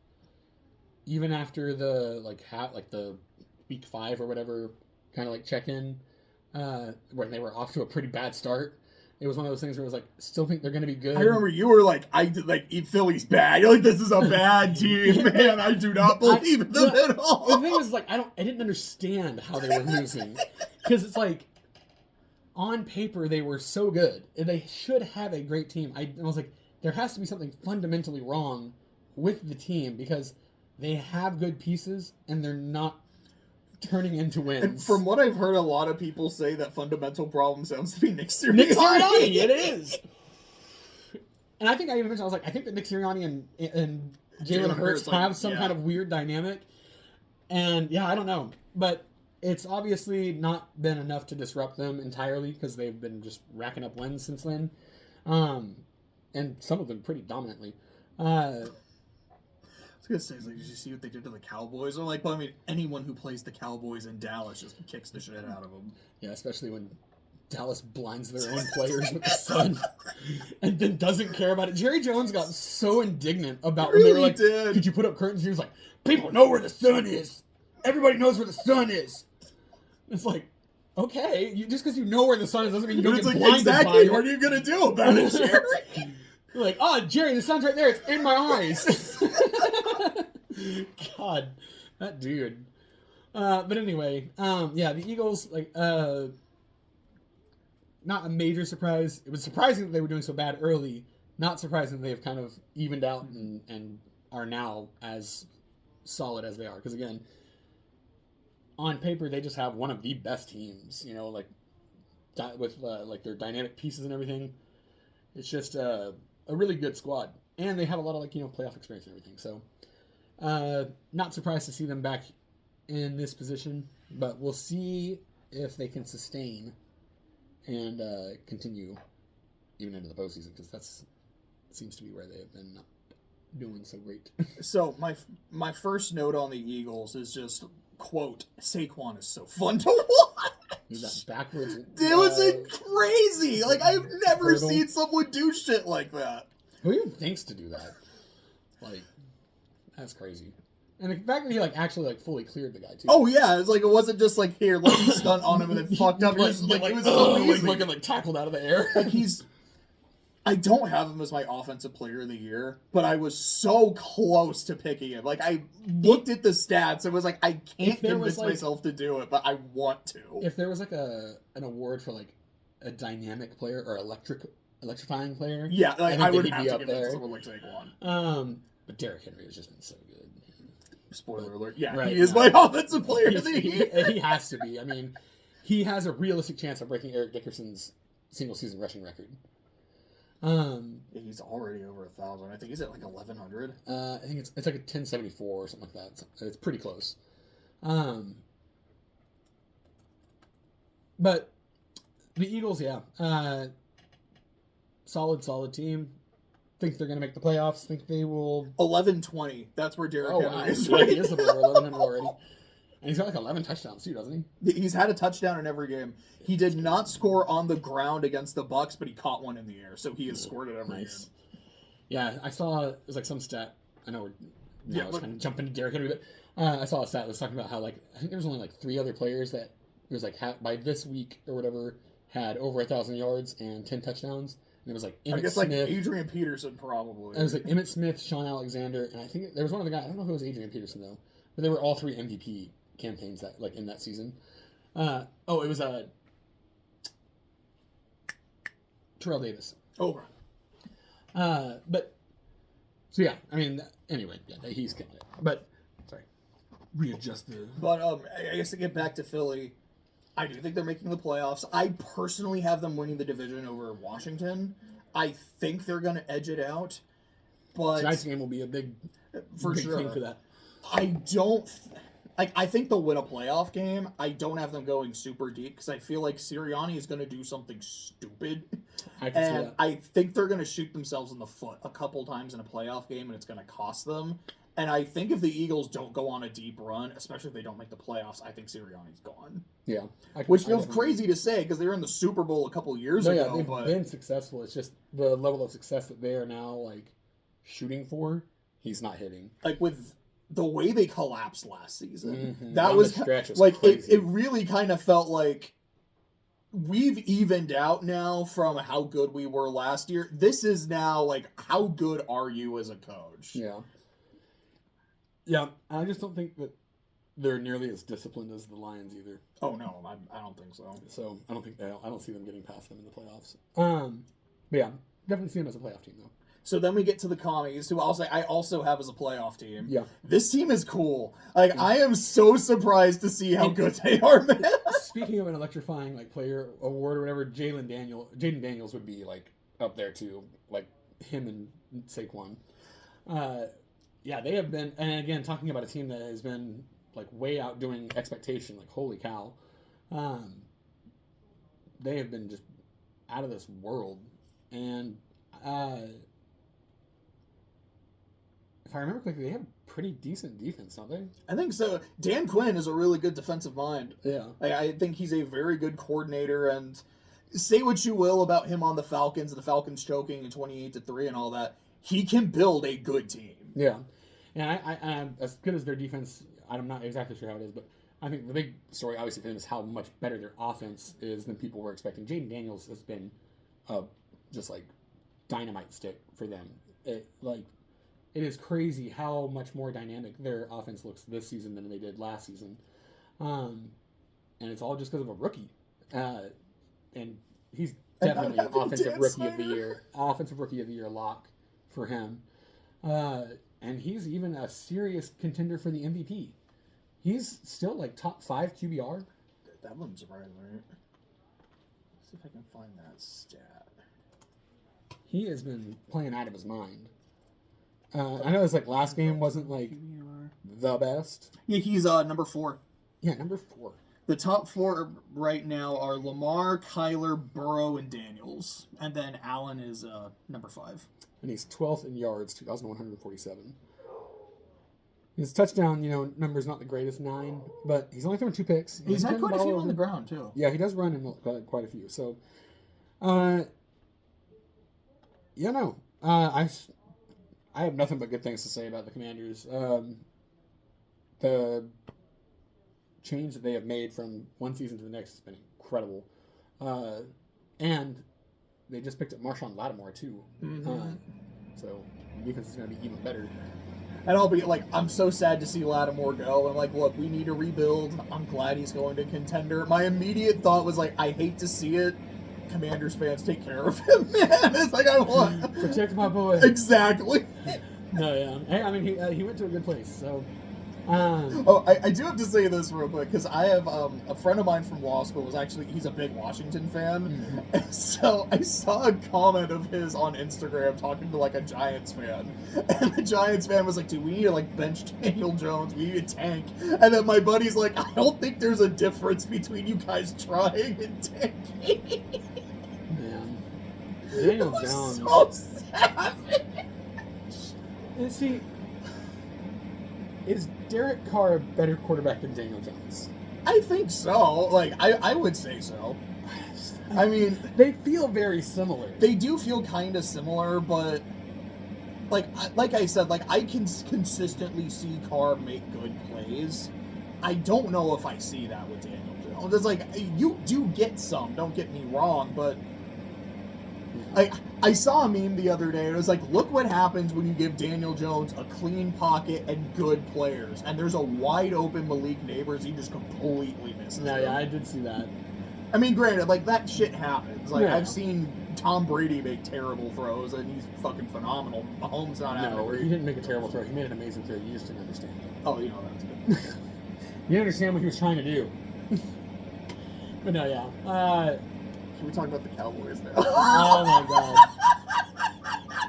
even after the the week 5 or whatever kind of like check-in, when they were off to a pretty bad start, it was one of those things where it was like, still think they're going to be good. I remember you were like, Philly's bad. You're like, this is a bad team, man. I do not believe in them at all. The thing is, like, I didn't understand how they were losing, because it's like, on paper they were so good and they should have a great team. I was like, there has to be something fundamentally wrong with the team, because they have good pieces and they're not turning into wins. And from what I've heard, a lot of people say that fundamental problem sounds to be Nick Sirianni. Nick Sirianni, it is. And I think I even mentioned, I was like, I think that Nick Sirianni and Jalen Hurts have some kind of weird dynamic. And yeah, I don't know. But it's obviously not been enough to disrupt them entirely, because they've been just racking up wins since then. And some of them pretty dominantly. I was gonna say, did you see what they did to the Cowboys? I'm like, well, I mean, anyone who plays the Cowboys in Dallas just kicks the shit out of them. Yeah, especially when Dallas blinds their own players with the sun and then doesn't care about it. Jerry Jones got so indignant about when they were like, could you put up curtains? He was like, people know where the sun is. Everybody knows where the sun is. It's like, okay, just because you know where the sun is doesn't mean you don't get blinded by it. What are you gonna do about it, Jerry? You're like, oh, Jerry, the sun's right there. It's in my eyes. God, that dude. But anyway, yeah, the Eagles, like, not a major surprise. It was surprising that they were doing so bad early. Not surprising that they've kind of evened out and are now as solid as they are. Because again, on paper, they just have one of the best teams. You know, like with like their dynamic pieces and everything. It's just a really good squad, and they have a lot of playoff experience and everything. So, not surprised to see them back in this position, but we'll see if they can sustain and continue even into the postseason, because that's seems to be where they have been not doing so great. So my first note on the Eagles is just, quote, Saquon is so fun to watch. That backwards. It was crazy. Like, I've never seen someone do shit like that. Who even thinks to do that? Like, that's crazy. And the fact that he actually fully cleared the guy too. Oh yeah, it's like it wasn't just like, here, let me stunt on him and then fucked up. It was so easy. Looking tackled out of the air. Like, I don't have him as my offensive player of the year, but I was so close to picking him. Like, I looked at the stats and was like, I can't convince myself to do it, but I want to. If there was an award for a dynamic player or electrifying player, yeah, I would have be to up give there. it to someone like Saquon. But Derrick Henry has just been so good. Spoiler alert. Yeah, right, he is my offensive player of the year. He has to be. I mean, he has a realistic chance of breaking Eric Dickerson's single-season rushing record. He's already over 1,000. I think he's at 1,100. I think it's like a 1074 or something like that. It's pretty close. But the Eagles, yeah, solid team. Think they're going to make the playoffs. Think they will 11-20. That's where Derrick Henry wow. is. Right? He is over 1100 already. And he's got 11 touchdowns too, doesn't he? He's had a touchdown in every game. He did not score on the ground against the Bucs, but he caught one in the air, so he has scored at every game. Yeah, I saw it was some stat. I know I was kind of jumping to Derrick Henry, but I saw a stat that was talking about how I think there was only 3 other players that it was by this week or whatever had over 1,000 yards and 10 touchdowns. And it was Emmitt Smith. Adrian Peterson probably. It was Emmitt Smith, Sean Alexander, and I think there was one other guy. I don't know if it was Adrian Peterson though, but they were all 3 MVP campaigns that in that season. It was Terrell Davis. Oh, right. But so yeah, I mean, anyway, yeah, he's killing it. But sorry, readjust the. But I guess to get back to Philly, I do think they're making the playoffs. I personally have them winning the division over Washington. I think they're going to edge it out, but tonight's game will be a big thing for that. like, I think they'll win a playoff game. I don't have them going super deep because I feel like Sirianni is going to do something stupid. I can see And that. I think they're going to shoot themselves in the foot a couple times in a playoff game, and it's going to cost them. And I think if the Eagles don't go on a deep run, especially if they don't make the playoffs, I think Sirianni's gone. Yeah. Which feels crazy to say because they were in the Super Bowl a couple years ago. Yeah, they've but been successful. It's just the level of success that they are now like shooting for. He's not hitting. like with the way they collapsed last season, Mhm. that Down was the stretch was like crazy. it really kind of felt like we've evened out now from how good we were last year. This is now like, how good are you as a coach? Yeah. Yeah, I just don't think that they're nearly as disciplined as the Lions either. Oh no, I don't think so. So I don't see them getting past them in the playoffs. But yeah, definitely see them as a playoff team though. So then we get to the Commies, who I also have as a playoff team. Yeah. This team is cool. Like, I am so surprised to see how good they are, man. Speaking of an electrifying like player award or whatever, Jaden Daniels would be like up there too, like him and Saquon. Yeah, they have been, and again, talking about a team that has been like way outdoing expectation, like holy cow, they have been just out of this world. And if I remember correctly, they have a pretty decent defense, don't they? I think so. Dan Quinn is a really good defensive mind. Yeah. I think he's a very good coordinator, and say what you will about him on the Falcons, and the Falcons choking in 28-3 and all that, he can build a good team. Yeah. And I as good as their defense, I'm not exactly sure how it is, but I think the big story, obviously, for them is how much better their offense is than people were expecting. Jaden Daniels has been just like dynamite stick for them. It is crazy how much more dynamic their offense looks this season than they did last season. And it's all just because of a rookie. And he's definitely an offensive rookie of the year. Offensive rookie of the year lock for him. And he's even a serious contender for the MVP. He's still like top 5 QBR. That wouldn't surprise me. Let's see if I can find that stat. He has been playing out of his mind. I know his like last game wasn't like the best. Yeah, he's number 4. Yeah, number 4. The top 4 right now are Lamar, Kyler, Burrow, and Daniels. And then Allen is number 5. And he's 12th in yards, 2,147. His touchdown, number's not the greatest, 9, but he's only thrown 2 picks. He's had quite a few on the over. ground, too. Yeah, he does run in quite a few. So, I have nothing but good things to say about the Commanders. The change that they have made from one season to the next has been incredible. And they just picked up Marshawn Lattimore, too. Mm-hmm. So the defense is going to be even better. And I'll be like, I'm so sad to see Lattimore go. I'm like, look, we need to rebuild. I'm glad he's going to contender. My immediate thought was like, I hate to see it. Commanders fans, take care of him, man. It's like, I want Protect my boy. Exactly. No, yeah. Hey, I mean, he went to a good place, so. I do have to say this real quick because I have a friend of mine from law school he's a big Washington fan, Mm-hmm. and so I saw a comment of his on Instagram talking to like a Giants fan, and the Giants fan was like, "Dude, we need to like bench Daniel Jones. We need a tank." And then my buddy's like, "I don't think there's a difference between you guys trying and tanking." Man, Daniel It was Jones. so savage. And see, is Derek Carr a better quarterback than Daniel Jones? I think so. Like, I would say so. I mean, They feel very similar. they do feel kind of similar, but like I said, like I can consistently see Carr make good plays. I don't know if I see that with Daniel Jones. It's like you do get some. Don't get me wrong, but I saw a meme the other day. And it was like, look what happens when you give Daniel Jones a clean pocket and good players, and there's a wide open Malik Neighbors. He just completely misses. No, him. yeah, I did see that. I mean, granted, like that shit happens. Like Yeah. I've seen Tom Brady make terrible throws, and he's fucking phenomenal. Mahomes not having a No, great. he didn't make a terrible throw. He made an amazing throw. You just didn't understand it. Oh, you know that's good. You didn't understand what he was trying to do. But no, yeah. Can we talk about the Cowboys now? Oh my god.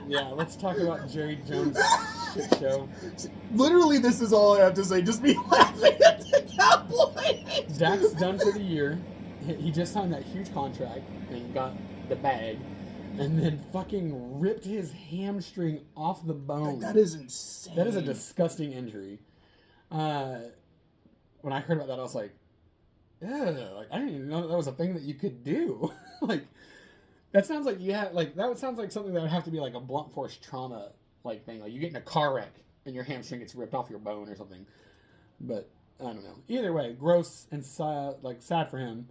Yeah, let's talk about Jerry Jones' shit show. Literally, this is all I have to say. Just me laughing at Dak's done for the year. He just signed that huge contract and got the bag, and then fucking ripped his hamstring off the bone. That is insane. That is a disgusting injury. When I heard about that, I was like, "Yeah, like I didn't even know that was a thing that you could do." Like, that sounds like that sounds like something that would have to be like a blunt force trauma like thing. Like you get in a car wreck and your hamstring gets ripped off your bone or something. But I don't know. Either way, gross and sad for him.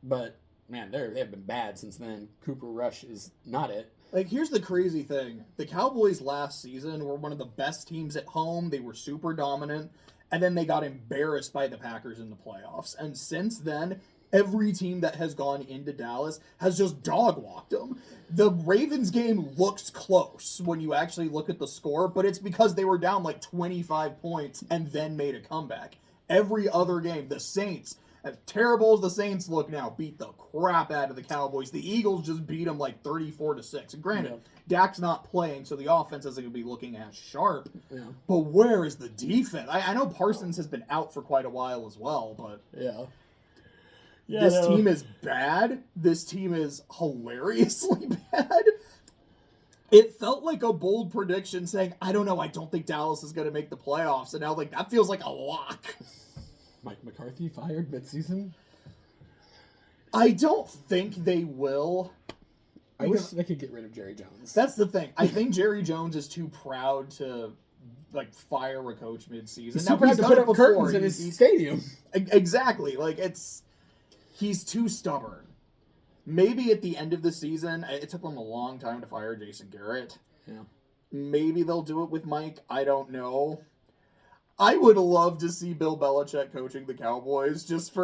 But man, they have been bad since then. Cooper Rush is not it. Like, here's the crazy thing. The Cowboys last season were one of the best teams at home. They were super dominant. And then they got embarrassed by the Packers in the playoffs. And since then, every team that has gone into Dallas has just dog-walked them. The Ravens game looks close when you actually look at the score, but it's because they were down like 25 points and then made a comeback. Every other game, the Saints, as terrible as the Saints look now, beat the crap out of the Cowboys. The Eagles just beat them like 34-6. And granted, Dak's not playing, so the offense isn't going to be looking as sharp. Yeah. But where is the defense? I know Parsons has been out for quite a while as well, but this team is bad. This team is hilariously bad. It felt like a bold prediction saying, I don't know, I don't think Dallas is going to make the playoffs. And now, like, that feels like a lock. Mike McCarthy fired midseason? I don't think they will. I wish they could get rid of Jerry Jones. That's the thing. I think Jerry Jones is too proud to, like, fire a coach midseason. He's too proud to put up curtains in his stadium. Exactly. Like, he's too stubborn. Maybe at the end of the season, it took them a long time to fire Jason Garrett. Yeah. Maybe they'll do it with Mike. I don't know. I would love to see Bill Belichick coaching the Cowboys just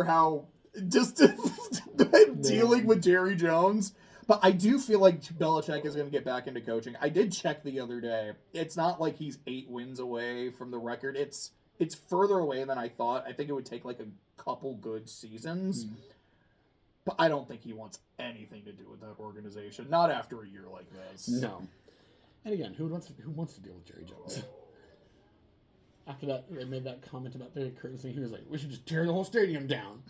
dealing with Jerry Jones. But I do feel like Belichick is going to get back into coaching. I did check the other day. It's not like he's 8 wins away from the record. It's further away than I thought. I think it would take like a couple good seasons. But I don't think he wants anything to do with that organization. Not after a year like this. No. And again, who wants to deal with Jerry Jones? After that, they made that comment about Barry Curtis, and he was like, we should just tear the whole stadium down.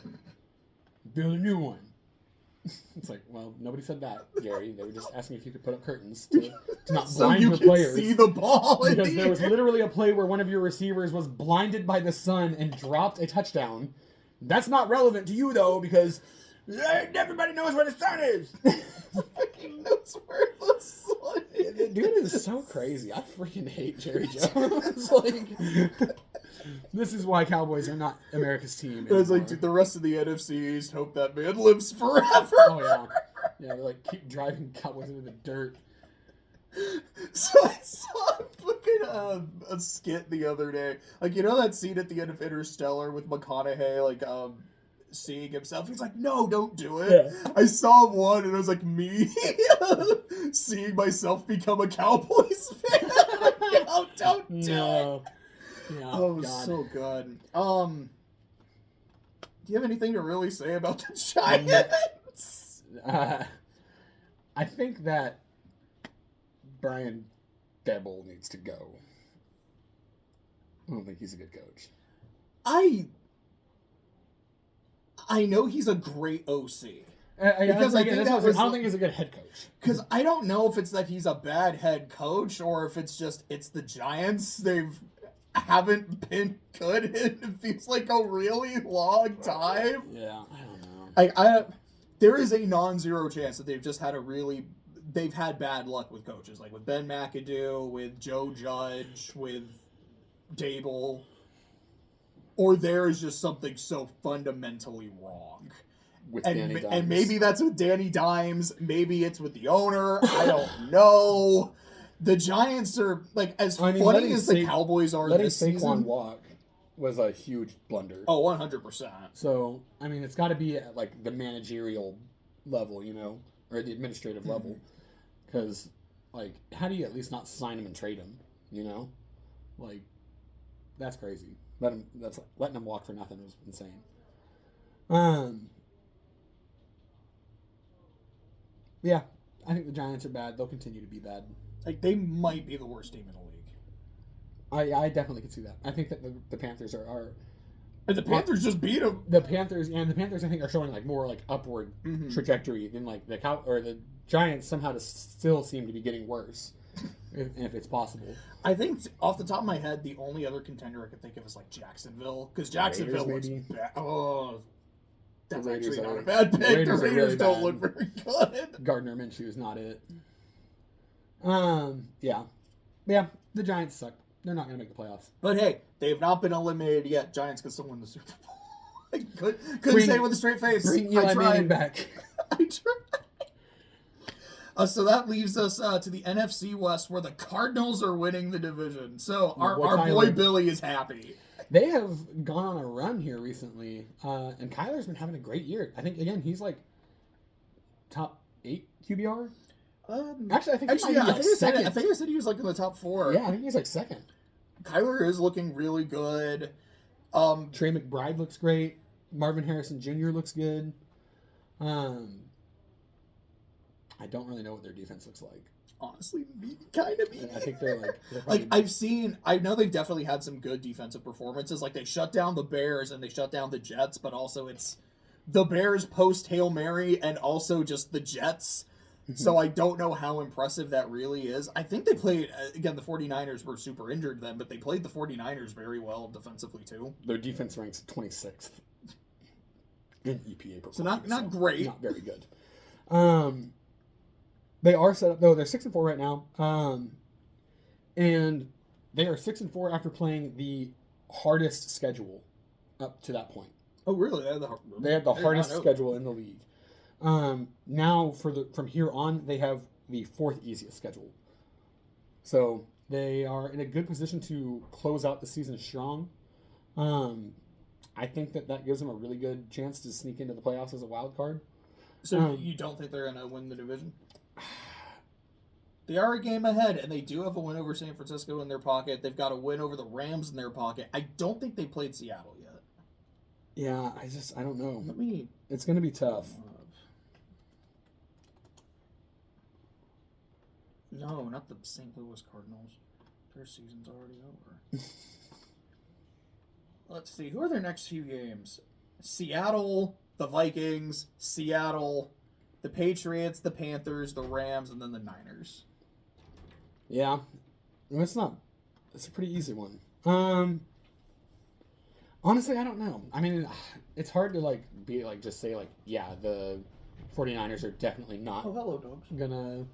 Build a new one. It's like, well, nobody said that, Jerry. They were just asking if you could put up curtains to not blind your players. See the ball. Because there was literally a play where one of your receivers was blinded by the sun and dropped a touchdown. That's not relevant to you, though, because everybody knows where the sun is. Everybody knows where the sun is. The dude is so crazy. I freaking hate Jerry Jones. Like, this is why Cowboys are not America's team. It's like, dude, the rest of the NFC East hope that man lives forever. Oh, yeah. Yeah, they're like, keep driving Cowboys into the dirt. So I saw a skit the other day. Like, you know that scene at the end of Interstellar with McConaughey, like, seeing himself? He's like, no, don't do it. Yeah. I saw one, and it was like me seeing myself become a Cowboys fan. No, don't do it. Yeah, oh, God. So good. Do you have anything to really say about the Giants? I think that Brian Debble needs to go. I don't think he's a good coach. I know he's a great OC. Because I don't think he's a good head coach. Because I don't know if it's that he's a bad head coach or if it's the Giants. Haven't been good in it feels like a really long time. Yeah, I don't know. There is a non-zero chance that they've had bad luck with coaches, like with Ben McAdoo, with Joe Judge, with Dable, or there is just something so fundamentally wrong. Danny Dimes. And maybe that's with Danny Dimes. Maybe it's with the owner. I don't know. The Giants are, like, as funny as the Cowboys are this season. Letting Saquon walk was a huge blunder. Oh, 100%. So, I mean, it's got to be at, like, the managerial level, you know, or the administrative level. Because, like, how do you at least not sign him and trade him, you know? Like, that's crazy. Letting him walk for nothing was insane. Yeah, I think the Giants are bad. They'll continue to be bad. Like, they might be the worst team in the league. I definitely could see that. I think that the Panthers are And the Panthers just beat them. The Panthers I think are showing like more like upward trajectory than like the Giants somehow still seem to be getting worse, if it's possible. I think off the top of my head, the only other contender I could think of is like Jacksonville, because Jacksonville looks bad. Oh, that's actually not a bad pick. The Raiders don't look very good. Gardner Minshew is not it. Yeah, the Giants suck. They're not going to make the playoffs. But hey, they've not been eliminated yet. Giants can still win the Super Bowl. I couldn't say it with a straight face. Bring Eli Manning back. I tried. So that leaves us to the NFC West, where the Cardinals are winning the division. So our boy Billy is happy. They have gone on a run here recently, and Kyler's been having a great year. I think, again, he's like top 8 QBR. Actually, I think I think I said he was like in the top 4. Yeah, I think he's like second. Kyler is looking really good. Trey McBride looks great. Marvin Harrison Jr. looks good. I don't really know what their defense looks like. Honestly, kind of. I think they're like I know they've definitely had some good defensive performances. Like they shut down the Bears and they shut down the Jets, but also it's the Bears post Hail Mary and also just the Jets. So I don't know how impressive that really is. I think they played, again, the 49ers were super injured then, but they played the 49ers very well defensively too. Their defense ranks 26th in EPA performance. So not great. Not very good. They are set up, though. They're 6-4 right now. And they are 6-4 after playing the hardest schedule up to that point. Oh, really? They had the hardest schedule in the league. Now, from here on, they have the 4th easiest schedule. So they are in a good position to close out the season strong. I think that gives them a really good chance to sneak into the playoffs as a wild card. So you don't think they're going to win the division? They are a game ahead, and they do have a win over San Francisco in their pocket. They've got a win over the Rams in their pocket. I don't think they played Seattle yet. Yeah, I don't know. It's going to be tough. No, not the St. Louis Cardinals. Their season's already over. Let's see. Who are their next few games? Seattle, the Vikings, Seattle, the Patriots, the Panthers, the Rams, and then the Niners. Yeah. It's a pretty easy one. Honestly, I don't know. I mean, it's hard to just say the 49ers are definitely not gonna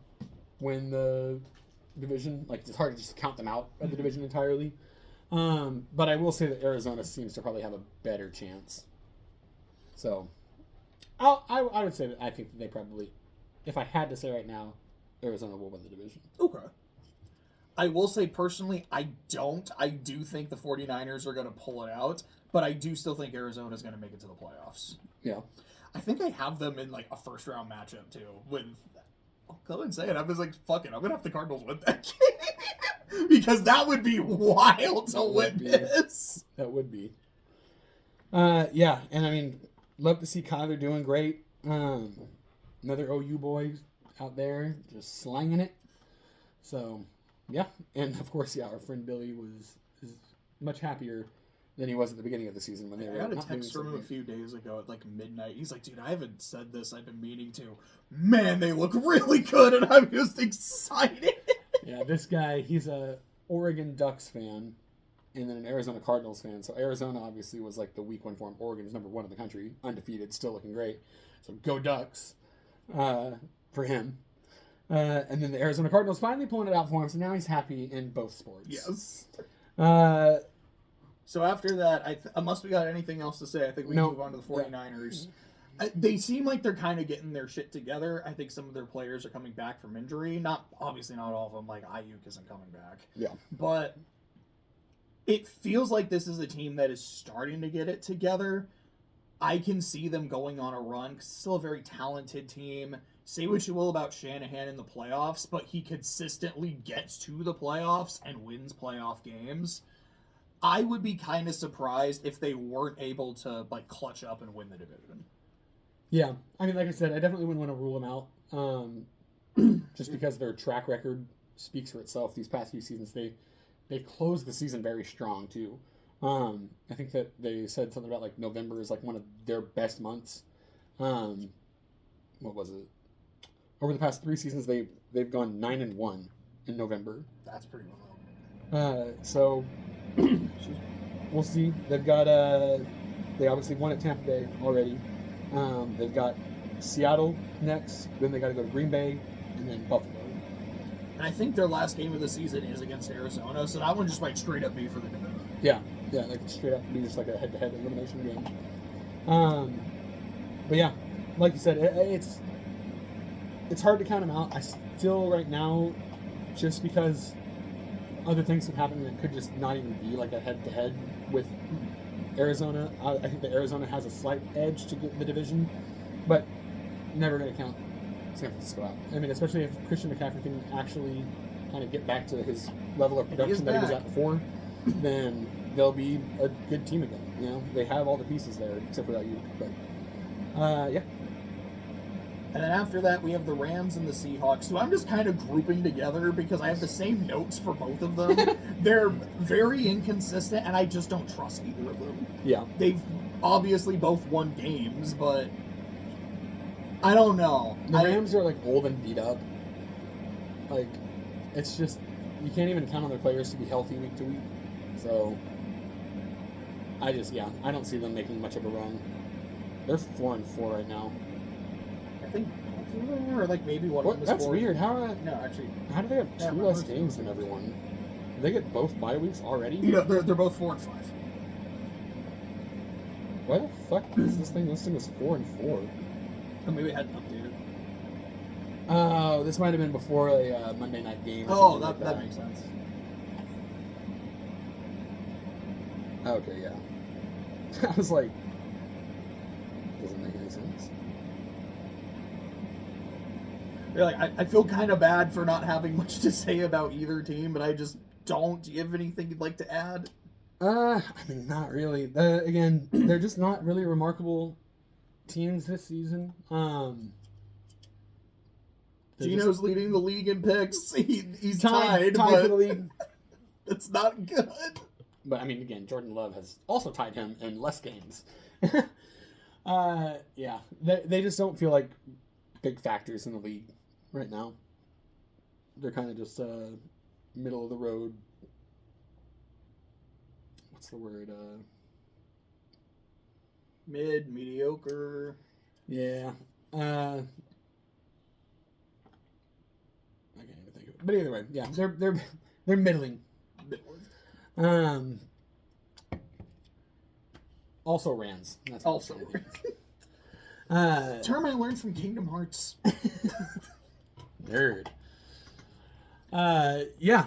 win the division. Like, it's hard to just count them out of the division entirely. But I will say that Arizona seems to probably have a better chance. So, I would say that I think that they probably, if I had to say right now, Arizona will win the division. Okay. I will say personally, I do think the 49ers are going to pull it out, but I do still think Arizona is going to make it to the playoffs. Yeah. I think I have them in a first round matchup too with, I'll go and say it, I was like, fuck it, I'm going to have the Cardinals win that game. Because that would be wild to witness. That would be. Yeah, and I mean, love to see Kyler doing great. Another OU boy out there just slanging it. So, yeah. And, of course, our friend Billy is much happier than he was at the beginning of the season. When they I got a text from him a few days ago at midnight. He's like, dude, I haven't said this. I've been meaning to. Man, they look really good, and I'm just excited. Yeah, this guy, he's a Oregon Ducks fan and then an Arizona Cardinals fan. So Arizona obviously was the weak one for him. Oregon is number 1 in the country, undefeated, still looking great. So go Ducks for him. And then the Arizona Cardinals finally pulling it out for him, so now he's happy in both sports. Yes. So after that, unless we got anything else to say, I think we can move on to the 49ers. Yeah. They seem like they're kind of getting their shit together. I think some of their players are coming back from injury. Obviously not all of them, like Ayuk isn't coming back. Yeah. But it feels like this is a team that is starting to get it together. I can see them going on a run. It's still a very talented team. Say what you will about Shanahan in the playoffs, but he consistently gets to the playoffs and wins playoff games. I would be kind of surprised if they weren't able to clutch up and win the division. Yeah, I mean, like I said, I definitely wouldn't want to rule them out, just because their track record speaks for itself. These past few seasons, they closed the season very strong too. I think that they said something about like November is like one of their best months. What was it? Over the past 3 seasons, they've gone 9-1 in November. That's pretty well. So we'll see. They've got they obviously won at Tampa Bay already. They've got Seattle next. Then they got to go to Green Bay, and then Buffalo. And I think their last game of the season is against Arizona, so that one just might straight up be for the division. Yeah, like straight up be just like a head-to-head elimination game. But yeah, like you said, it's hard to count them out. I still right now, just because other things have happened, it could just not even be like a head-to-head with Arizona. I think that Arizona has a slight edge to get the division, but never going to count San Francisco out. I mean, especially if Christian McCaffrey can actually kind of get back to his level of production that he was at before, then they'll be a good team again. You know, they have all the pieces there except for Ayuk. But yeah. And then after that, we have the Rams and the Seahawks, who I'm just kind of grouping together because I have the same notes for both of them. They're very inconsistent, and I just don't trust either of them. Yeah. They've obviously both won games, but I don't know. The Rams are like old and beat up. Like, it's just, you can't even count on their players to be healthy week to week. So, I don't see them making much of a run. They're 4-4 right now. I think, or like maybe one of them is That's 4. weird. How do they have 2 less games than everyone? They get both bye weeks already? You know, they're both 4-5. Why the fuck is this thing listed as 4-4? Oh, maybe it hadn't updated. Oh, this might have been before a Monday night game. Oh, that makes sense. Okay, yeah. I was like, doesn't make any sense. You're like, I feel kind of bad for not having much to say about either team, but I just don't. Do you have anything you'd like to add? I mean, not really. Again, they're just not really remarkable teams this season. Gino's leading the league in picks. He's tied for the league. It's not good. But I mean, again, Jordan Love has also tied him in less games. Yeah, they just don't feel like big factors in the league right now. They're kind of just middle of the road. What's the word? Mediocre. Yeah. I can't even think of it. But either way, yeah, they're middling. Also Rans. That's also term I learned from Kingdom Hearts. Nerd. Yeah.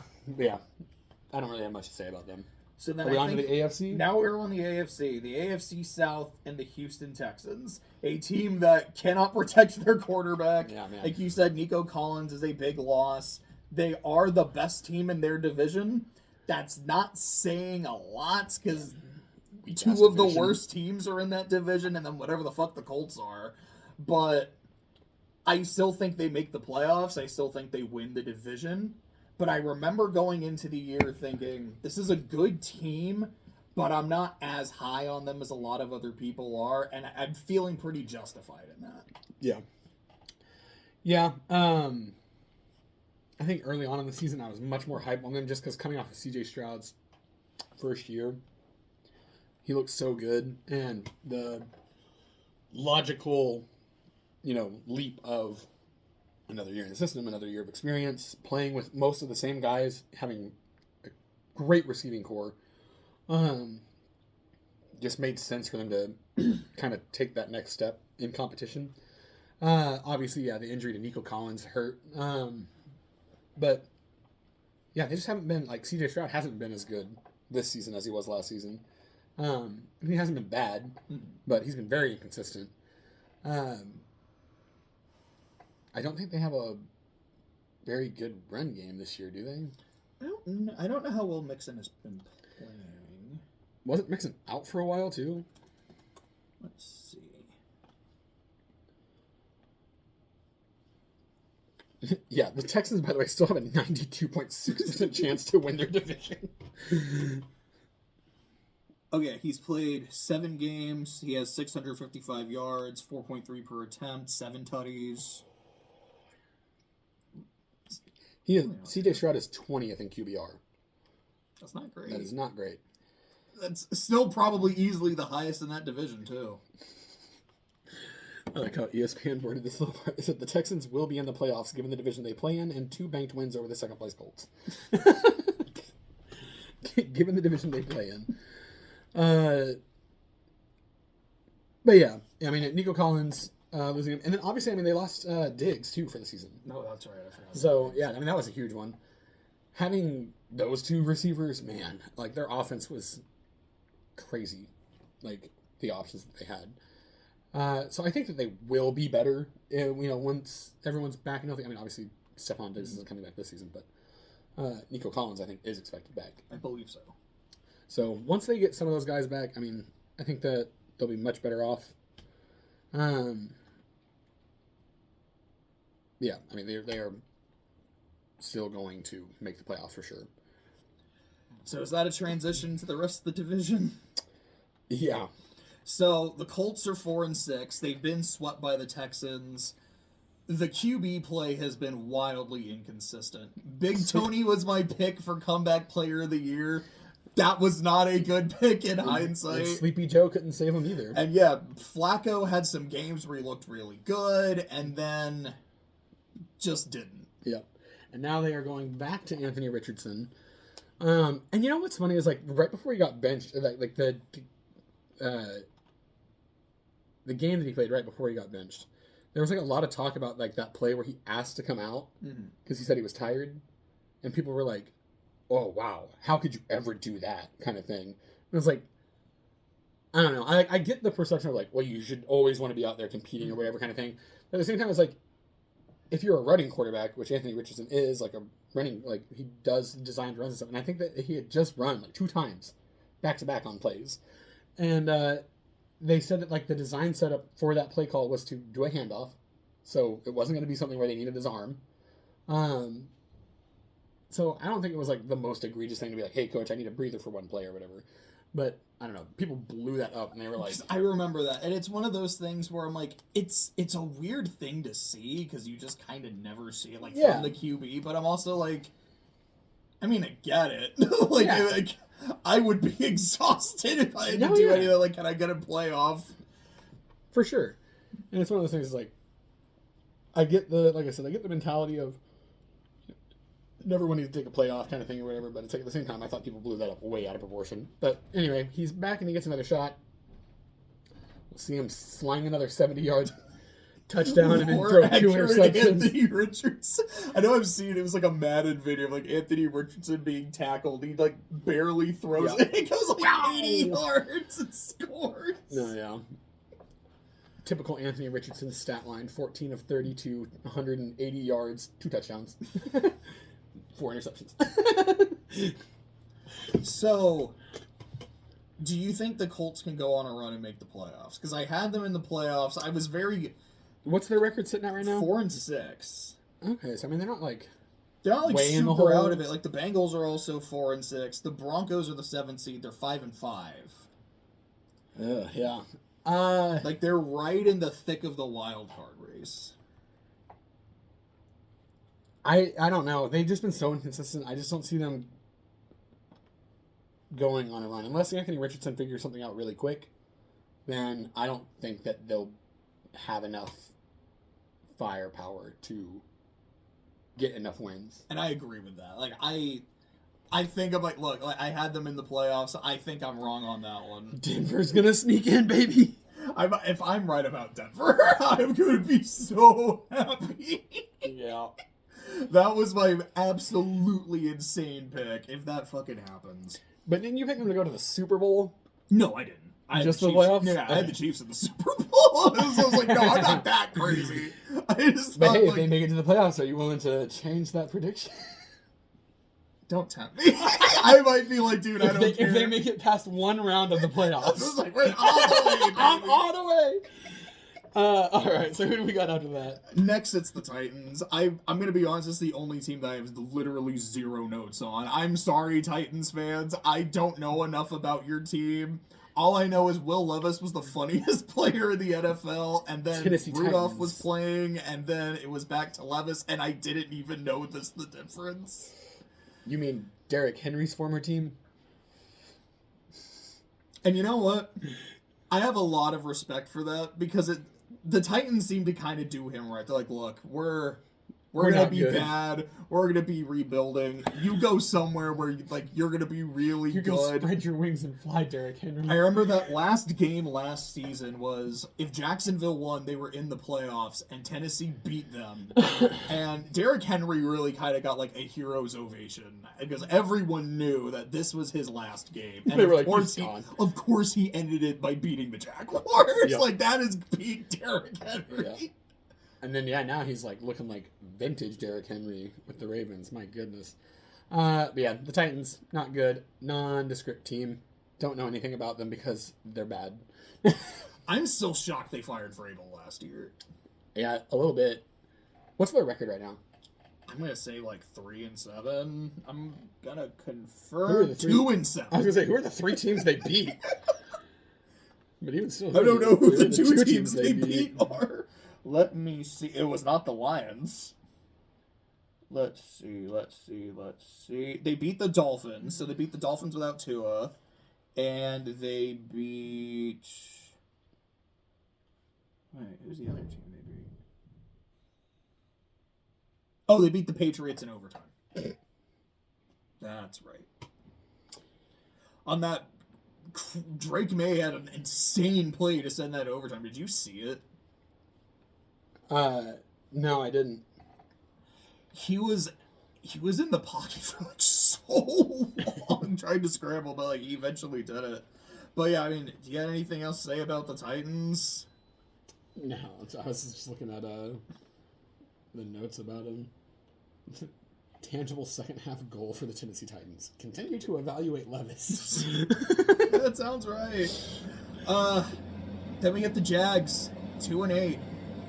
I don't really have much to say about them. So then Are we on to the AFC? Now we're on the AFC. The AFC South and the Houston Texans. A team that cannot protect their quarterback. Yeah, man. Like you said, Nico Collins is a big loss. They are the best team in their division. That's not saying a lot because two of the worst teams are in that division and then whatever the fuck the Colts are. But I still think they make the playoffs. I still think they win the division. But I remember going into the year thinking, this is a good team, but I'm not as high on them as a lot of other people are, and I'm feeling pretty justified in that. Yeah. Yeah. I think early on in the season I was much more hyped on them just because coming off of CJ Stroud's first year, he looked so good, and the logical, leap of another year in the system, another year of experience, playing with most of the same guys, having a great receiving core, just made sense for them to kind of take that next step in competition. Obviously, yeah, the injury to Nico Collins hurt. But, yeah, they just haven't been, like, CJ Stroud hasn't been as good this season as he was last season. He hasn't been bad, but he's been very inconsistent. I don't think they have a very good run game this year, do they? I don't know how well Mixon has been playing. Wasn't Mixon out for a while, too? Let's see. Yeah, the Texans, by the way, still have a 92.6% chance to win their division. Okay, he's played 7 games. He has 655 yards, 4.3 per attempt, 7 tutties. CJ Stroud is 20th in QBR. That's not great. That is not great. That's still probably easily the highest in that division, too. I like how ESPN worded this little part. It said the Texans will be in the playoffs given the division they play in and 2 banked wins over the second place Colts. Given the division they play in. But yeah, I mean, Nico Collins losing him. And then obviously, I mean, they lost Diggs too for the season. No, that's right. I forgot. So yeah, I mean, that was a huge one. Having those 2 receivers, man, like their offense was crazy. Like the options that they had. So I think that they will be better, once everyone's back and healthy. I mean, obviously, Stephon Diggs isn't coming back this season, but Nico Collins, I think, is expected back. I believe so. So once they get some of those guys back, I mean, I think that they'll be much better off. Yeah, I mean, they are still going to make the playoffs for sure. So is that a transition to the rest of the division? Yeah. So the Colts are 4-6. They've been swept by the Texans. The QB play has been wildly inconsistent. Big Tony was my pick for comeback player of the year. That was not a good pick in hindsight. And Sleepy Joe couldn't save him either. And yeah, Flacco had some games where he looked really good, and then just didn't. Yep. And now they are going back to Anthony Richardson. And you know what's funny is, like, right before he got benched, like the game that he played right before he got benched, there was like a lot of talk about like that play where he asked to come out because he said he was tired, and people were like, "Oh wow, how could you ever do that?" kind of thing. It was like, I don't know. I get the perception of like, well, you should always want to be out there competing or whatever kind of thing. But at the same time, it's like, if you're a running quarterback, which Anthony Richardson is, like a running, like he does designed runs and stuff, and I think that he had just run like 2 times back to back on plays, and they said that like the design setup for that play call was to do a handoff, so it wasn't going to be something where they needed his arm. So I don't think it was like the most egregious thing to be like, "Hey, coach, I need a breather for one play" or whatever. But I don't know. People blew that up, and they were like, I remember that, and it's one of those things where I'm like, it's a weird thing to see because you just kind of never see it like from the QB. But I'm also like, I mean, I get it. like I would be exhausted if I had to do anything. Like, can I get a playoff? For sure. And it's one of those things like, I get the mentality of never wanting to take a playoff kind of thing or whatever, but it's like at the same time, I thought people blew that up way out of proportion. But anyway, he's back and he gets another shot. We'll see him sling another 70-yard touchdown and then throw 2 interceptions. Anthony Richardson. I know I've seen it was like a Madden video of like Anthony Richardson being tackled. He like barely throws it. It goes like 80 yards and scores. No, yeah. Typical Anthony Richardson stat line: 14 of 32, 180 yards, 2 touchdowns, 4 interceptions. So, do you think the Colts can go on a run and make the playoffs? Because I had them in the playoffs. I was very... What's their record sitting at right now? 4-6. Okay, so I mean they're not like way super in the hole. Out of it. Like the Bengals are also 4-6. The Broncos are the 7th seed. They're 5-5. Yeah. Like they're right in the thick of the wild card race. I don't know. They've just been so inconsistent. I just don't see them going on a run unless Anthony Richardson figures something out really quick. Then I don't think that they'll have enough firepower to get enough wins. And I agree with that. Like I think I'm like, look, I had them in the playoffs. I think I'm wrong on that one. Denver's gonna sneak in, baby. If I'm right about Denver, I'm gonna be so happy. Yeah. That was my absolutely insane pick. If that fucking happens. But didn't you pick them to go to the Super Bowl? No, I didn't. I just the playoffs? Yeah, I had the Chiefs in the Super Bowl. So I was like, no, I'm not that crazy. But hey, if they make it to the playoffs, are you willing to change that prediction? Don't tempt me. I might be like, dude, I don't care. If they make it past one round of the playoffs. I was like, we're all the way, baby. I'm all the way. All right, so who do we got after that? Next, it's the Titans. I'm going to be honest, this is the only team that I have literally zero notes on. I'm sorry, Titans fans. I don't know enough about your team. All I know is Will Levis was the funniest player in the NFL, and then Tennessee Rudolph Titans. was playing, and then it was back to Levis, and I didn't even know the difference. You mean Derrick Henry's former team? And you know what? I have a lot of respect for that, because the Titans seem to kind of do him right. They're like, look, we're gonna not be good. bad. We're gonna be rebuilding. You go somewhere where you're gonna be really You can good. spread your wings and fly, Derrick Henry. I remember that last game last season was if Jacksonville won, they were in the playoffs, and Tennessee beat them. And Derrick Henry really kind of got like a hero's ovation because everyone knew that this was his last game. And They were of like, course, "He's gone." of course, he ended it by beating the Jaguars. Yep. Like that is peak Derrick Henry. Yeah. And then, now he's like looking like vintage Derrick Henry with the Ravens. My goodness. But yeah, the Titans, not good. Nondescript team. Don't know anything about them because they're bad. I'm still shocked they fired Vrabel last year. Yeah, a little bit. What's their record right now? I'm gonna say like 3-7. I'm gonna Who are confirm the three? 2-7. I was gonna say, who are the 3 teams they beat? But even still, I don't know who the two two teams they beat are. Let me see. It was not the Lions. Let's see. They beat the Dolphins, so they beat the Dolphins without Tua, and they beat. Wait, who's the other team they beat? Oh, they beat the Patriots in overtime. That's right. On that, Drake May had an insane play to send that overtime. Did you see it? No, I didn't. He was in the pocket for like so long trying to scramble, but like he eventually did it. But yeah, I mean, do you have anything else to say about the Titans? No, I was just looking at the notes about him. Tangible second half goal for the Tennessee Titans. Continue to evaluate Levis. That sounds right. Then we get the Jags, 2-8.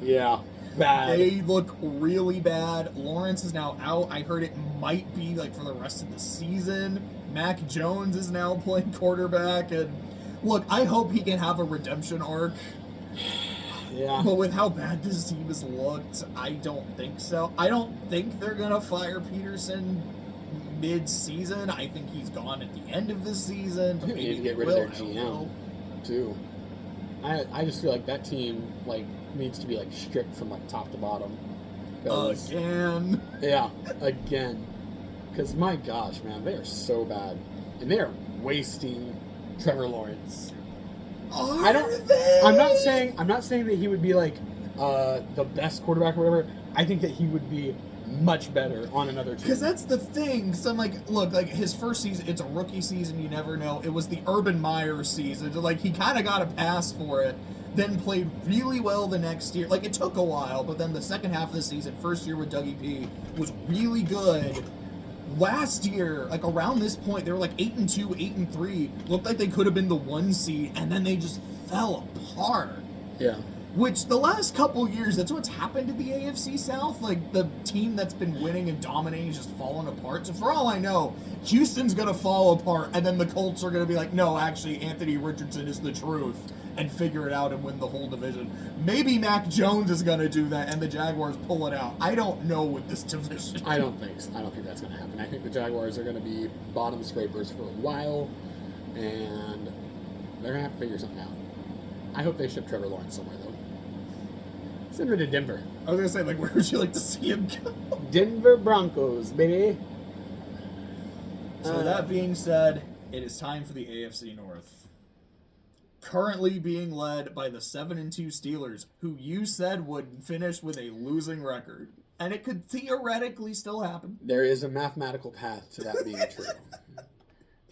Yeah, bad. They look really bad. Lawrence is now out. I heard it might be like for the rest of the season. Mac Jones is now playing quarterback, and look, I hope he can have a redemption arc. Yeah. But with how bad this team has looked, I don't think so. I don't think they're gonna fire Peterson mid-season. I think he's gone at the end of the season. But They maybe need to get they rid of their will. I don't know. GM too. I just feel like that team like needs to be like stripped from like top to bottom. 'Cause- Again. Yeah, again. Because my gosh, man, they are so bad, and they are wasting Trevor Lawrence. Are they? I'm not saying that he would be like the best quarterback or whatever. I think that he would be much better on another team. Because that's the thing. So I'm like, look, like his first season, it's a rookie season. You never know. It was the Urban Meyer season. Like he kind of got a pass for it. Then played really well the next year. Like it took a while, but then the second half of the season, first year with Dougie P, was really good. Last year, like around this point, they were like 8-2, 8-3. Looked like they could have been the 1 seed, and then they just fell apart. Yeah. Which the last couple years, that's what's happened to the AFC South. Like the team that's been winning and dominating is just falling apart. So for all I know, Houston's gonna fall apart, and then the Colts are gonna be like, no, actually, Anthony Richardson is the truth, and figure it out and win the whole division. Maybe Mac Jones is gonna do that, and the Jaguars pull it out. I don't know with this division. I don't think that's going to happen. I think the Jaguars are going to be bottom scrapers for a while, and they're going to have to figure something out. I hope they ship Trevor Lawrence somewhere, though. Send him to Denver. I was gonna say, like, where would you like to see him go? Denver Broncos, baby. So that being said, it is time for the AFC North. Currently being led by the 7-2 Steelers, who you said would finish with a losing record. And it could theoretically still happen. There is a mathematical path to that being true.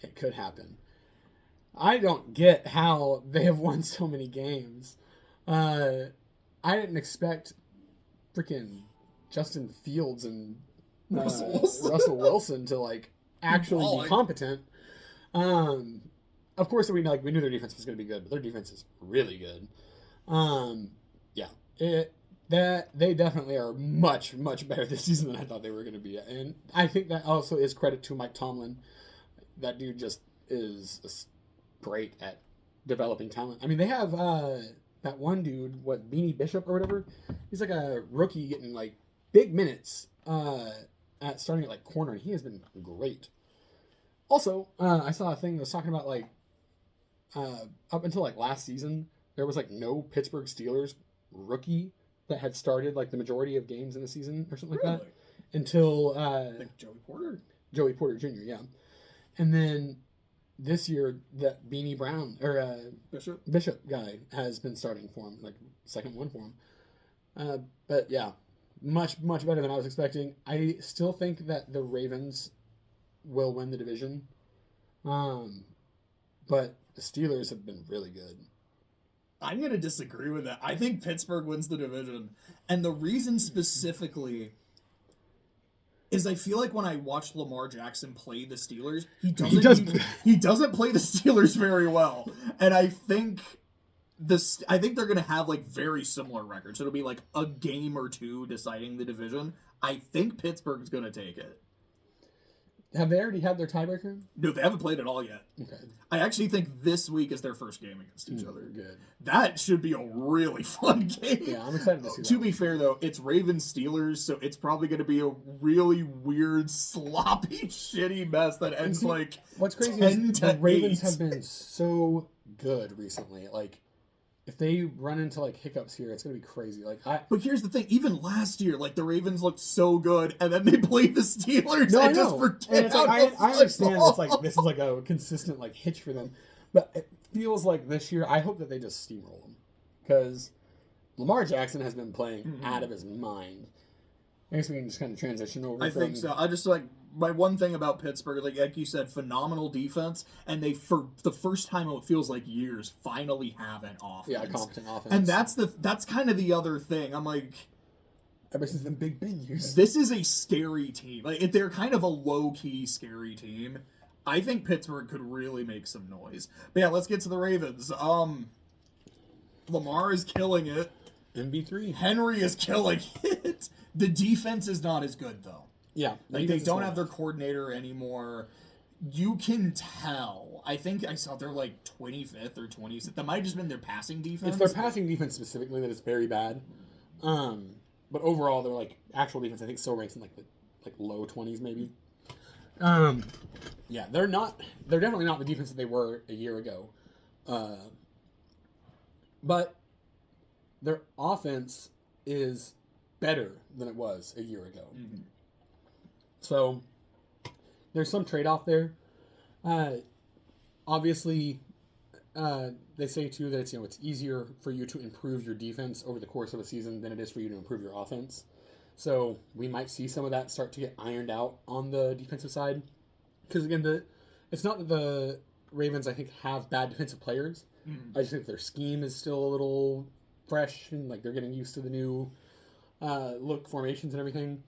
It could happen. I don't get how they have won so many games. I didn't expect freaking Justin Fields and Russell Wilson to like actually be competent. Of course, we knew their defense was going to be good, but their defense is really good. Yeah, that they definitely are much better this season than I thought they were going to be, and I think that also is credit to Mike Tomlin. That dude just is great at developing talent. I mean, they have that one dude, what Beanie Bishop or whatever. He's like a rookie getting like big minutes at starting at like corner, and he has been great. Also, I saw a thing that was talking about like up until like last season, there was like no Pittsburgh Steelers rookie that had started like the majority of games in the season or something like that until Like Joey Porter Jr. Yeah, and then this year that Beanie Brown or Bishop guy has been starting for him, like second one for him. But yeah, much better than I was expecting. I still think that the Ravens will win the division, but the Steelers have been really good. I'm going to disagree with that. I think Pittsburgh wins the division. And the reason specifically is I feel like when I watched Lamar Jackson play the Steelers, he doesn't play the Steelers very well. And I think they're going to have like very similar records. It'll be like a game or two deciding the division. I think Pittsburgh's going to take it. Have they already had their tiebreaker? No, they haven't played it all yet. Okay. I actually think this week is their first game against each other. Good. That should be a really fun game. Yeah, I'm excited to see that. To be fair, though, it's Ravens-Steelers, so it's probably going to be a really weird, sloppy, shitty mess that ends like what's crazy 10 is to the Ravens 8. have been so good recently. Like, if they run into like hiccups here, it's gonna be crazy. But here's the thing: even last year, like the Ravens looked so good, and then they played the Steelers. No, and I know. just forget. And it's like, I understand it's like this is like a consistent like hitch for them, but it feels like this year. I hope that they just steamroll them because Lamar Jackson has been playing out of his mind. I guess we can just kind of transition over. I think so. I just like my one thing about Pittsburgh, like you said, phenomenal defense, and they for the first time it feels like years finally have an offense. Yeah, a competent offense. And that's kind of the other thing. I'm like, ever since the Big Ben years, this is a scary team. Like they're kind of a low key scary team. I think Pittsburgh could really make some noise. But yeah, let's get to the Ravens. Lamar is killing it. MB3. Henry is killing it. The defense is not as good though. Yeah. Like they don't have their coordinator anymore. You can tell. I think I saw they're like 25th or 26th. That might have just been their passing defense. It's their passing defense specifically that is very bad. But overall, their like actual defense, I think, still ranks in like the low 20s maybe. Yeah, they're definitely not the defense that they were a year ago. But their offense is better than it was a year ago. Mm-hmm. So there's some trade-off there. Obviously, they say too that it's easier for you to improve your defense over the course of a season than it is for you to improve your offense. So we might see some of that start to get ironed out on the defensive side. Because again, it's not that the Ravens, I think, have bad defensive players. Mm-hmm. I just think their scheme is still a little fresh and like they're getting used to the new look formations and everything.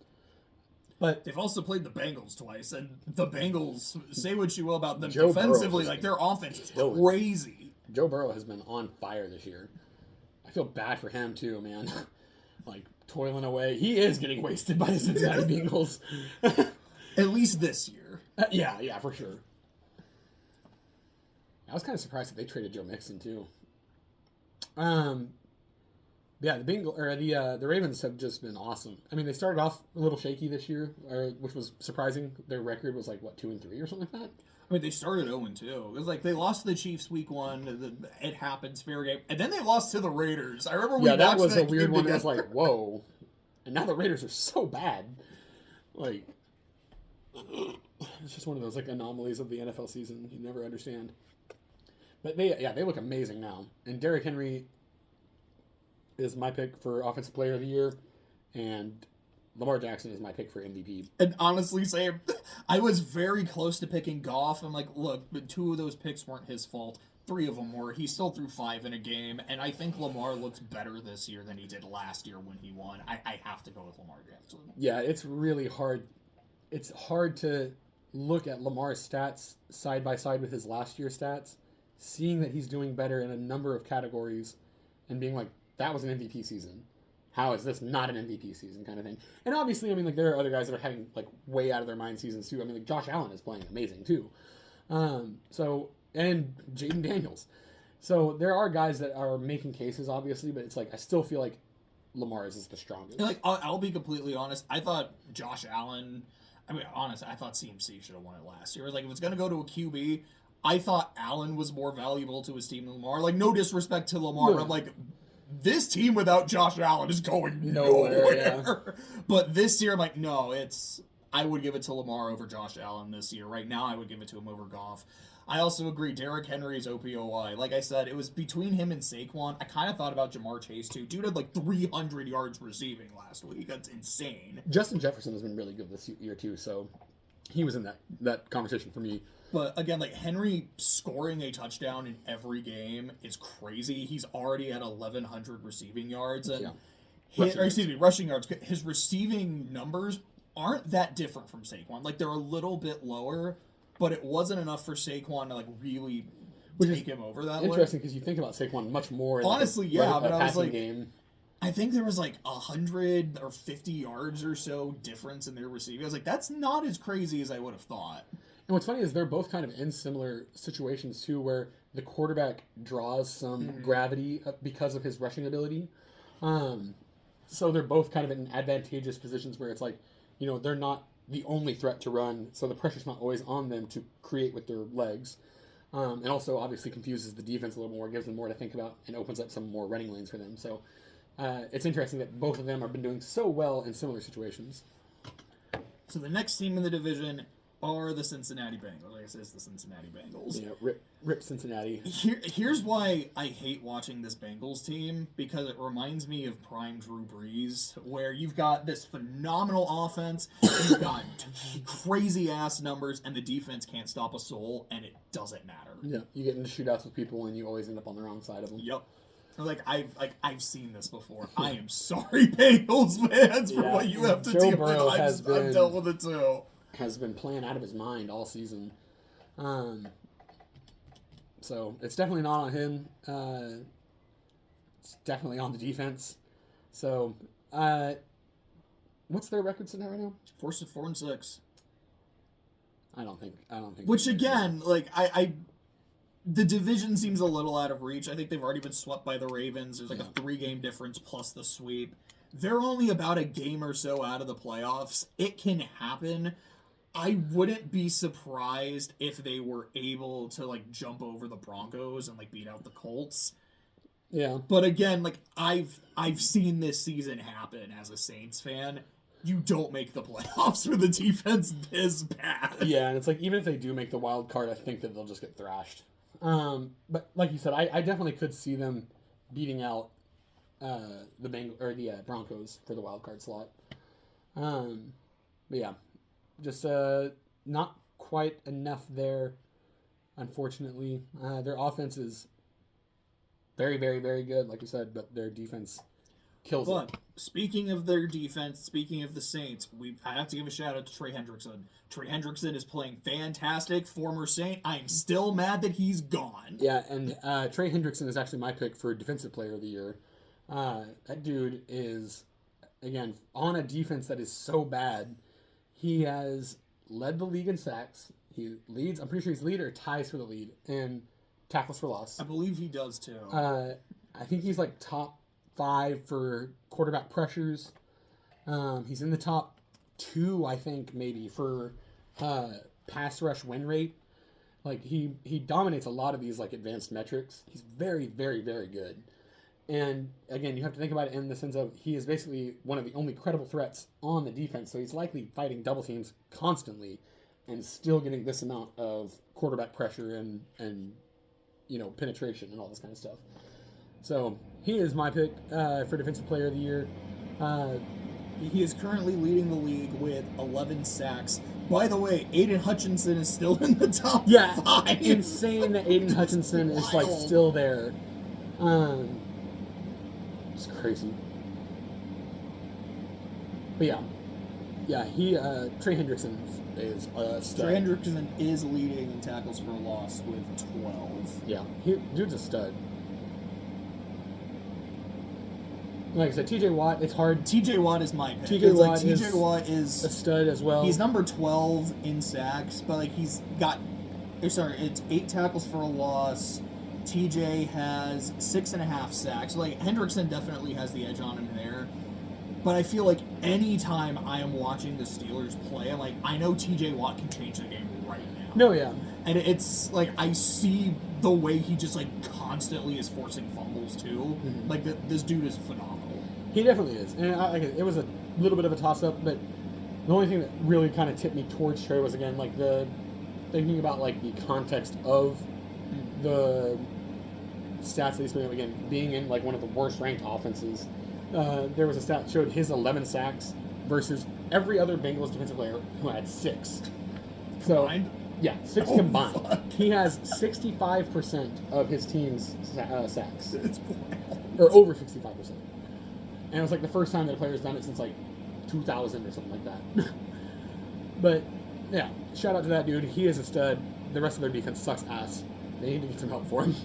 But they've also played the Bengals twice, and the Bengals, say what you will about them defensively, like their offense is crazy. Joe Burrow has been on fire this year. I feel bad for him too, man. Like toiling away. He is getting wasted by the Cincinnati Bengals. At least this year. Yeah, for sure. I was kind of surprised that they traded Joe Mixon too. Yeah, the Ravens have just been awesome. I mean, they started off a little shaky this year, which was surprising. Their record was like 2-3 or something like that. I mean, they started 0-2. It was like they lost to the Chiefs week 1. It happens, fair game, and then they lost to the Raiders. I remember that was a weird one. It was like, whoa, and now the Raiders are so bad. Like, it's just one of those like anomalies of the NFL season. You never understand. But they look amazing now, and Derrick Henry is my pick for Offensive Player of the Year, and Lamar Jackson is my pick for MVP. And honestly, Sam, I was very close to picking Goff. I'm like, look, but 2 of those picks weren't his fault. 3 of them were. He still threw 5 in a game, and I think Lamar looks better this year than he did last year when he won. I have to go with Lamar Jackson. Yeah, it's really hard. It's hard to look at Lamar's stats side by side with his last year's stats, seeing that he's doing better in a number of categories, and being like, that was an MVP season. How is this not an MVP season kind of thing? And obviously, I mean, like there are other guys that are having like way out of their mind seasons too. I mean, like Josh Allen is playing amazing too. And Jaden Daniels. So there are guys that are making cases, obviously, but it's like I still feel like Lamar's is the strongest. Like I'll be completely honest. I thought Josh Allen. I mean, honestly, I thought CMC should have won it last year. Like if it's gonna go to a QB, I thought Allen was more valuable to his team than Lamar. Like no disrespect to Lamar, but I'm like, this team without Josh Allen is going nowhere. Yeah. But this year, I'm like, no, I would give it to Lamar over Josh Allen this year. Right now, I would give it to him over Goff. I also agree, Derrick Henry's OPOY. Like I said, it was between him and Saquon. I kind of thought about Jamar Chase, too. Dude had like 300 yards receiving last week. That's insane. Justin Jefferson has been really good this year, too, so he was in that conversation for me. But again, like Henry scoring a touchdown in every game is crazy. He's already at 1,100 receiving yards. And rushing yards. His receiving numbers aren't that different from Saquon. Like they're a little bit lower, but it wasn't enough for Saquon to like really take him over that way. Interesting because you think about Saquon much more. Honestly, yeah, but I was like, game. I think there was like 100 or 50 yards or so difference in their receiving. I was like, that's not as crazy as I would have thought. And what's funny is they're both kind of in similar situations too, where the quarterback draws some gravity because of his rushing ability. So they're both kind of in advantageous positions where it's like, you know, they're not the only threat to run, so the pressure's not always on them to create with their legs. And also obviously confuses the defense a little more, gives them more to think about, and opens up some more running lanes for them. So it's interesting that both of them have been doing so well in similar situations. So the next team in the division are the Cincinnati Bengals. Like I said, it's the Cincinnati Bengals. Yeah, rip Cincinnati. Here's why I hate watching this Bengals team, because it reminds me of prime Drew Brees, where you've got this phenomenal offense, you've got crazy ass numbers, and the defense can't stop a soul, and it doesn't matter. Yeah, you get into shootouts with people, and you always end up on the wrong side of them. Yep. I've seen this before. I am sorry, Bengals fans, for what you have to Joe deal Burrow with. I've dealt with it too. Has been playing out of his mind all season. So it's definitely not on him. It's definitely on the defense. So what's their record sitting at right now? 4-6. I don't think. Which again, like the division seems a little out of reach. I think they've already been swept by the Ravens. There's like a 3-game difference plus the sweep. They're only about a game or so out of the playoffs. It can happen. I wouldn't be surprised if they were able to like jump over the Broncos and like beat out the Colts. Yeah. But again, like I've seen this season happen as a Saints fan. You don't make the playoffs with a defense this bad. Yeah, and it's like even if they do make the wild card, I think that they'll just get thrashed. But like you said, I definitely could see them beating out the Broncos for the wild card slot. But yeah. Just not quite enough there, unfortunately. Their offense is very, very, very good, like you said, but their defense kills it. Speaking of their defense, speaking of the Saints, I have to give a shout out to Trey Hendrickson. Trey Hendrickson is playing fantastic, former Saint. I am still mad that he's gone. Yeah, and Trey Hendrickson is actually my pick for Defensive Player of the Year. That dude is, again, on a defense that is so bad. He has led the league in sacks. He leads. I'm pretty sure he's lead or ties for the lead in tackles for loss. I believe he does too. I think he's like top 5 for quarterback pressures. He's in the top 2, I think, maybe for pass rush win rate. Like he dominates a lot of these like advanced metrics. He's very, very, very good. And again, you have to think about it in the sense of he is basically one of the only credible threats on the defense, so he's likely fighting double teams constantly and still getting this amount of quarterback pressure and you know, penetration and all this kind of stuff. So he is my pick for Defensive Player of the Year. He is currently leading the league with 11 sacks. By the way, Aiden Hutchinson is still in the top 5. Insane that Aiden Hutchinson is like still there. It's crazy. But he Trey Hendrickson is a stud. Trey Hendrickson is leading in tackles for a loss with 12. Yeah, dude's a stud. Like I said, TJ Watt, it's hard. TJ Watt is my pick. TJ Watt, Watt is a is stud as well. he's number 12 in sacks, but like it's 8 tackles for a loss. TJ has 6.5 sacks. Like Hendrickson definitely has the edge on him there. But I feel like anytime I am watching the Steelers play, I'm like, I know TJ Watt can change the game right now. No, yeah. And it's like I see the way he just like constantly is forcing fumbles too. Mm-hmm. Like this dude is phenomenal. He definitely is. And it was a little bit of a toss-up, but the only thing that really kind of tipped me towards Trey was, again, like the thinking about like the context of the stats that he's putting up, again, being in like one of the worst ranked offenses. There was a stat that showed his 11 sacks versus every other Bengals defensive player who had 6. So, Combined? yeah, 6 combined. Fuck. He has 65% of his team's sacks. It's wild. Or over 65%. And it was like the first time that a player's done it since like 2000 or something like that. But, yeah, shout out to that dude. He is a stud. The rest of their defense sucks ass. They need to get some help for him.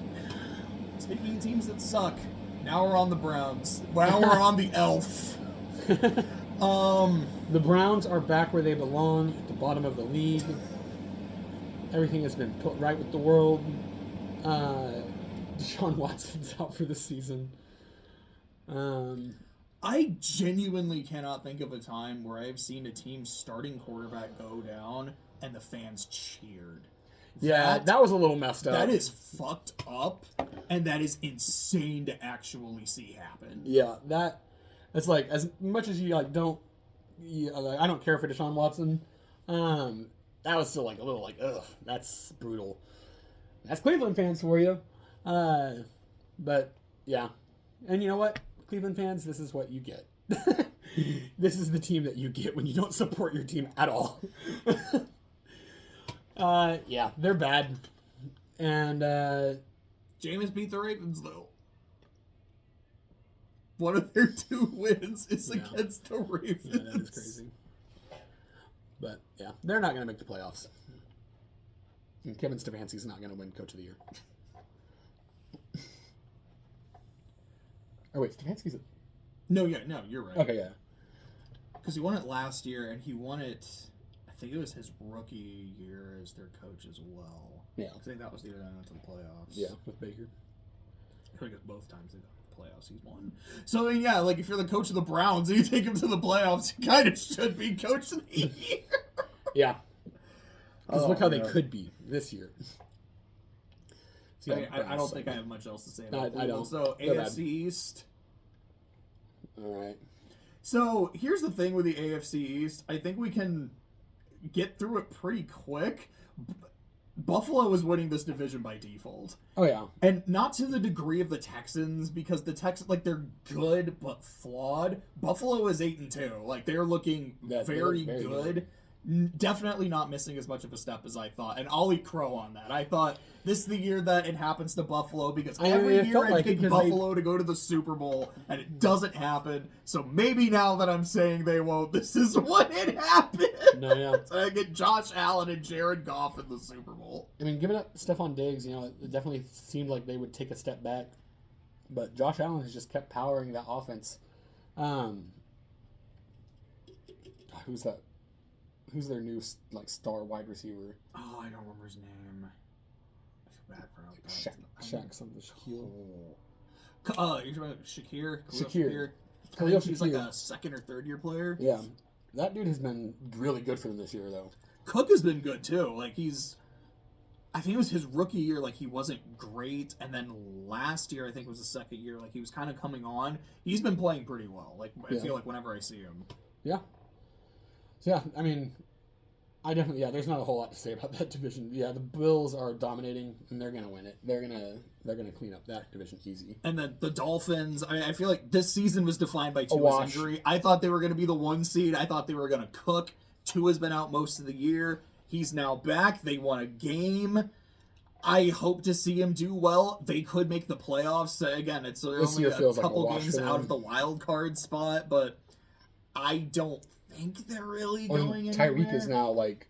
Speaking of teams that suck, now we're on the Browns. Now we're on the Elf. The Browns are back where they belong, at the bottom of the league. Everything has been put right with the world. Deshaun Watson's out for the season. I genuinely cannot think of a time where I've seen a team's starting quarterback go down and the fans cheered. Yeah, that was a little messed up. That is fucked up, and that is insane to actually see happen. Yeah, that's like, as much as you like don't, I don't care for Deshaun Watson. That was still like a little like, ugh, that's brutal. That's Cleveland fans for you. But yeah, and you know what, Cleveland fans, this is what you get. This is the team that you get when you don't support your team at all. Yeah, they're bad. And Jameis beat the Ravens, though. One of their 2 wins is against the Ravens. Yeah, that is crazy. But yeah, they're not going to make the playoffs. And Kevin Stefanski's not going to win Coach of the Year. Oh wait, Stefanski's. No, you're right. Okay, yeah. Because he won it last year, and he won it. I think it was his rookie year as their coach as well. Yeah. I think that was the year they went to the playoffs. Yeah, with Baker. I think it's both times they got to the playoffs, he's won. So, yeah, like, if you're the coach of the Browns and you take him to the playoffs, you kind of should be coach of the year. Yeah. Because look how they could be this year. So, I don't think I have much else to say about I don't. So, AFC East. All right. So, here's the thing with the AFC East. I think we can get through it pretty quick. Buffalo is winning this division by default. Oh, yeah. And not to the degree of the Texans, because the Texans, like, they're good but flawed. Buffalo is 8-2. Like, they're looking very good. Definitely not missing as much of a step as I thought. And I'll eat crow on that. I thought this is the year that it happens to Buffalo, because every year I pick Buffalo to go to the Super Bowl, and it doesn't happen. So maybe now that I'm saying they won't, this is when it happened. No, yeah. So I get Josh Allen and Jared Goff in the Super Bowl. I mean, giving up Stephon Diggs, it definitely seemed like they would take a step back. But Josh Allen has just kept powering that offense. Who's that? Who's their new star wide receiver? Oh, I don't remember his name. I feel bad for him. Shaq something. Shaquille. You're talking about Shakir? Shakir. I think he's like a second or third year player. Yeah. That dude has been really good for them this year, though. Cook has been good, too. Like, I think it was his rookie year, like, he wasn't great. And then last year, I think, was the second year, like, he was kind of coming on. He's been playing pretty well. Like, I feel like whenever I see him. Yeah. So, yeah, I mean, there's not a whole lot to say about that division. Yeah, the Bills are dominating, and they're going to win it. They're gonna clean up that division easy. And then the Dolphins, I feel like this season was defined by Tua's injury. I thought they were going to be the 1 seed. I thought they were going to cook. Tua's been out most of the year. He's now back. They won a game. I hope to see him do well. They could make the playoffs. Again, it's only a couple games out of the wild card spot, but I don't think they're really going anywhere. Tyreek is now, like,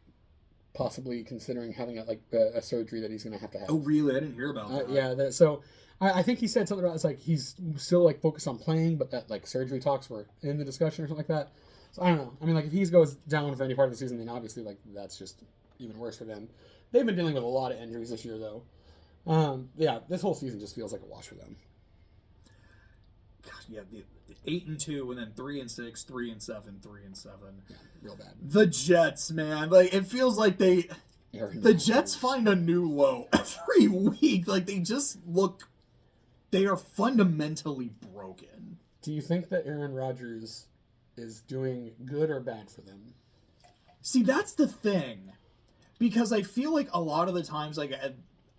possibly considering having a surgery that he's going to have. Oh, really? I didn't hear about that. Yeah, so I think he said something about it's like he's still like focused on playing, but that like surgery talks were in the discussion or something like that. So I don't know. I mean, like if he goes down for any part of the season, then obviously like that's just even worse for them. They've been dealing with a lot of injuries this year, though. Yeah, this whole season just feels like a wash for them. God, yeah, 8-2, and then 3-6, 3-7, 3-7. Yeah, real bad. The Jets, man, like it feels like the Jets find a new low every week. Like they just look, they are fundamentally broken. Do you think that Aaron Rodgers is doing good or bad for them? See, that's the thing, because I feel like a lot of the times, like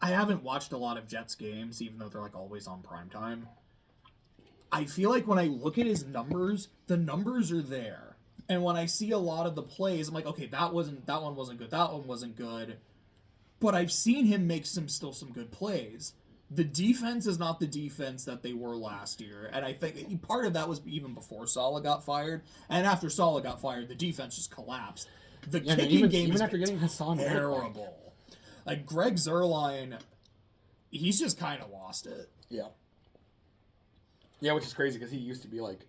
I haven't watched a lot of Jets games, even though they're like always on primetime. I feel like when I look at his numbers, the numbers are there. And when I see a lot of the plays, I'm like, okay, that one wasn't good, that one wasn't good. But I've seen him make still some good plays. The defense is not the defense that they were last year. And I think part of that was even before Saleh got fired. And after Saleh got fired, the defense just collapsed. The kicking game even is after getting Hassan terrible. Like Greg Zuerlein, he's just kind of lost it. Yeah. Yeah, which is crazy because he used to be like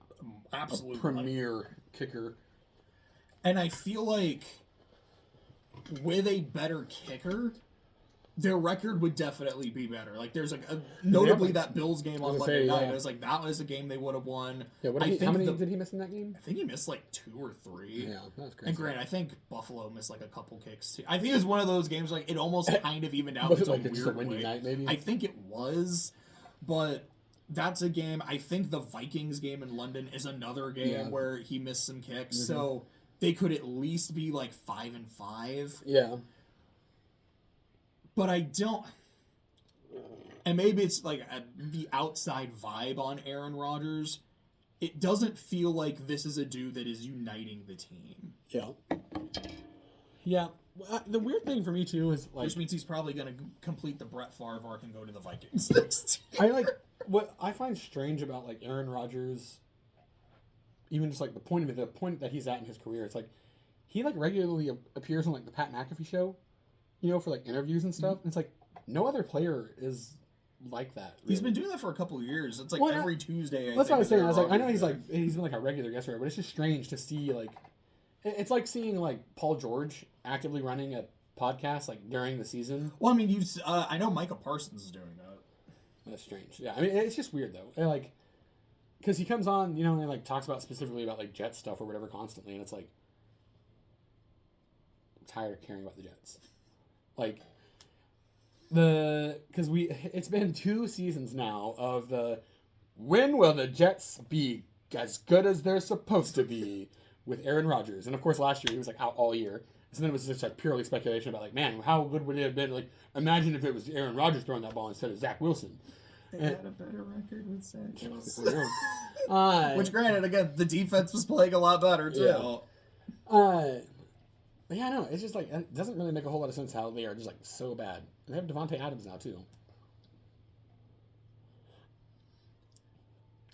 absolute a premier kicker. And I feel like with a better kicker, their record would definitely be better. Like there's like notably that Bills game on Monday night. It was like that was a game they would have won. Yeah, how many did he miss in that game? I think he missed like 2 or 3. Yeah, that was crazy. And granted, I think Buffalo missed like a couple kicks too. I think it was one of those games like it almost kind of evened out. Was it like just a windy night maybe? I think it was, but that's a game. I think the Vikings game in London is another game where he missed some kicks. Mm-hmm. So they could at least be like 5-5. Yeah. But I don't. And maybe it's like the outside vibe on Aaron Rodgers. It doesn't feel like this is a dude that is uniting the team. Yeah. Yeah. The weird thing for me too is like, which means he's probably going to complete the Brett Favre arc and go to the Vikings next year. What I find strange about like Aaron Rodgers, even just like the point that he's at in his career, it's like he like regularly appears on like the Pat McAfee show, you know, for like interviews and stuff. Mm-hmm. And it's like no other player is like that. Really. He's been doing that for a couple of years. It's like every Tuesday. That's what I was saying. I was like, I know he's been like a regular guest writer, but it's just strange to see like, it's like seeing like Paul George actively running a podcast like during the season. Well, I mean, I know Micah Parsons is doing that. That's strange. Yeah, I mean, it's just weird though. And, like, because he comes on, you know, and like talks specifically about like Jets stuff or whatever constantly, and it's like, I'm tired of caring about the Jets. Like, it's been 2 seasons now of when will the Jets be as good as they're supposed to be with Aaron Rodgers? And of course, last year he was like out all year. So then it was just like purely speculation about like, man, how good would it have been? Like, imagine if it was Aaron Rodgers throwing that ball instead of Zach Wilson. They had a better record with Zach Wilson. Which, granted, again, the defense was playing a lot better too. Yeah. But yeah, no, it's just like it doesn't really make a whole lot of sense how they are just like so bad. They have Devontae Adams now too.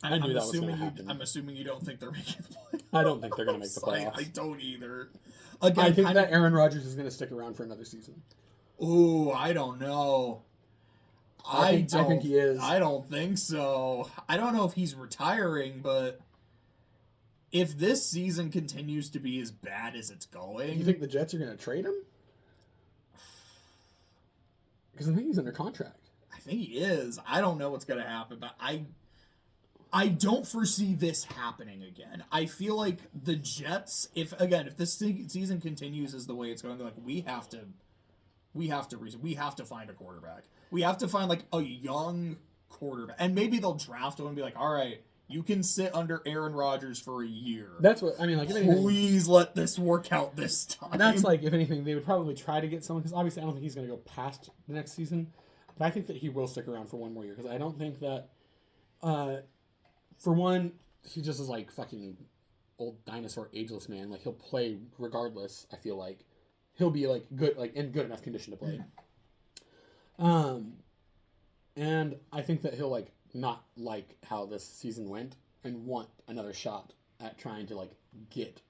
I knew that was going to happen. I'm assuming you don't think they're making the playoffs. I don't think they're going to make the playoffs. I don't either. Again, I think that Aaron Rodgers is going to stick around for another season. Ooh, I don't know. I think he is. I don't think so. I don't know if he's retiring, but if this season continues to be as bad as it's going... You think the Jets are going to trade him? Because I think he's under contract. I think he is. I don't know what's going to happen, but I don't foresee this happening again. I feel like the Jets, if this season continues as the way it's going, like we have to find a quarterback. We have to find like a young quarterback, and maybe they'll draft him and be like, all right, you can sit under Aaron Rodgers for a year. That's what I mean. Like, if anything, please let this work out this time. That's like, if anything, they would probably try to get someone, because obviously I don't think he's going to go past the next season, but I think that he will stick around for one more year, because I don't think that. For one, he just is like fucking old dinosaur, ageless man. Like, he'll play regardless. I feel like he'll be like good, like in good enough condition to play. And I think that he'll like not like how this season went and want another shot at trying to like get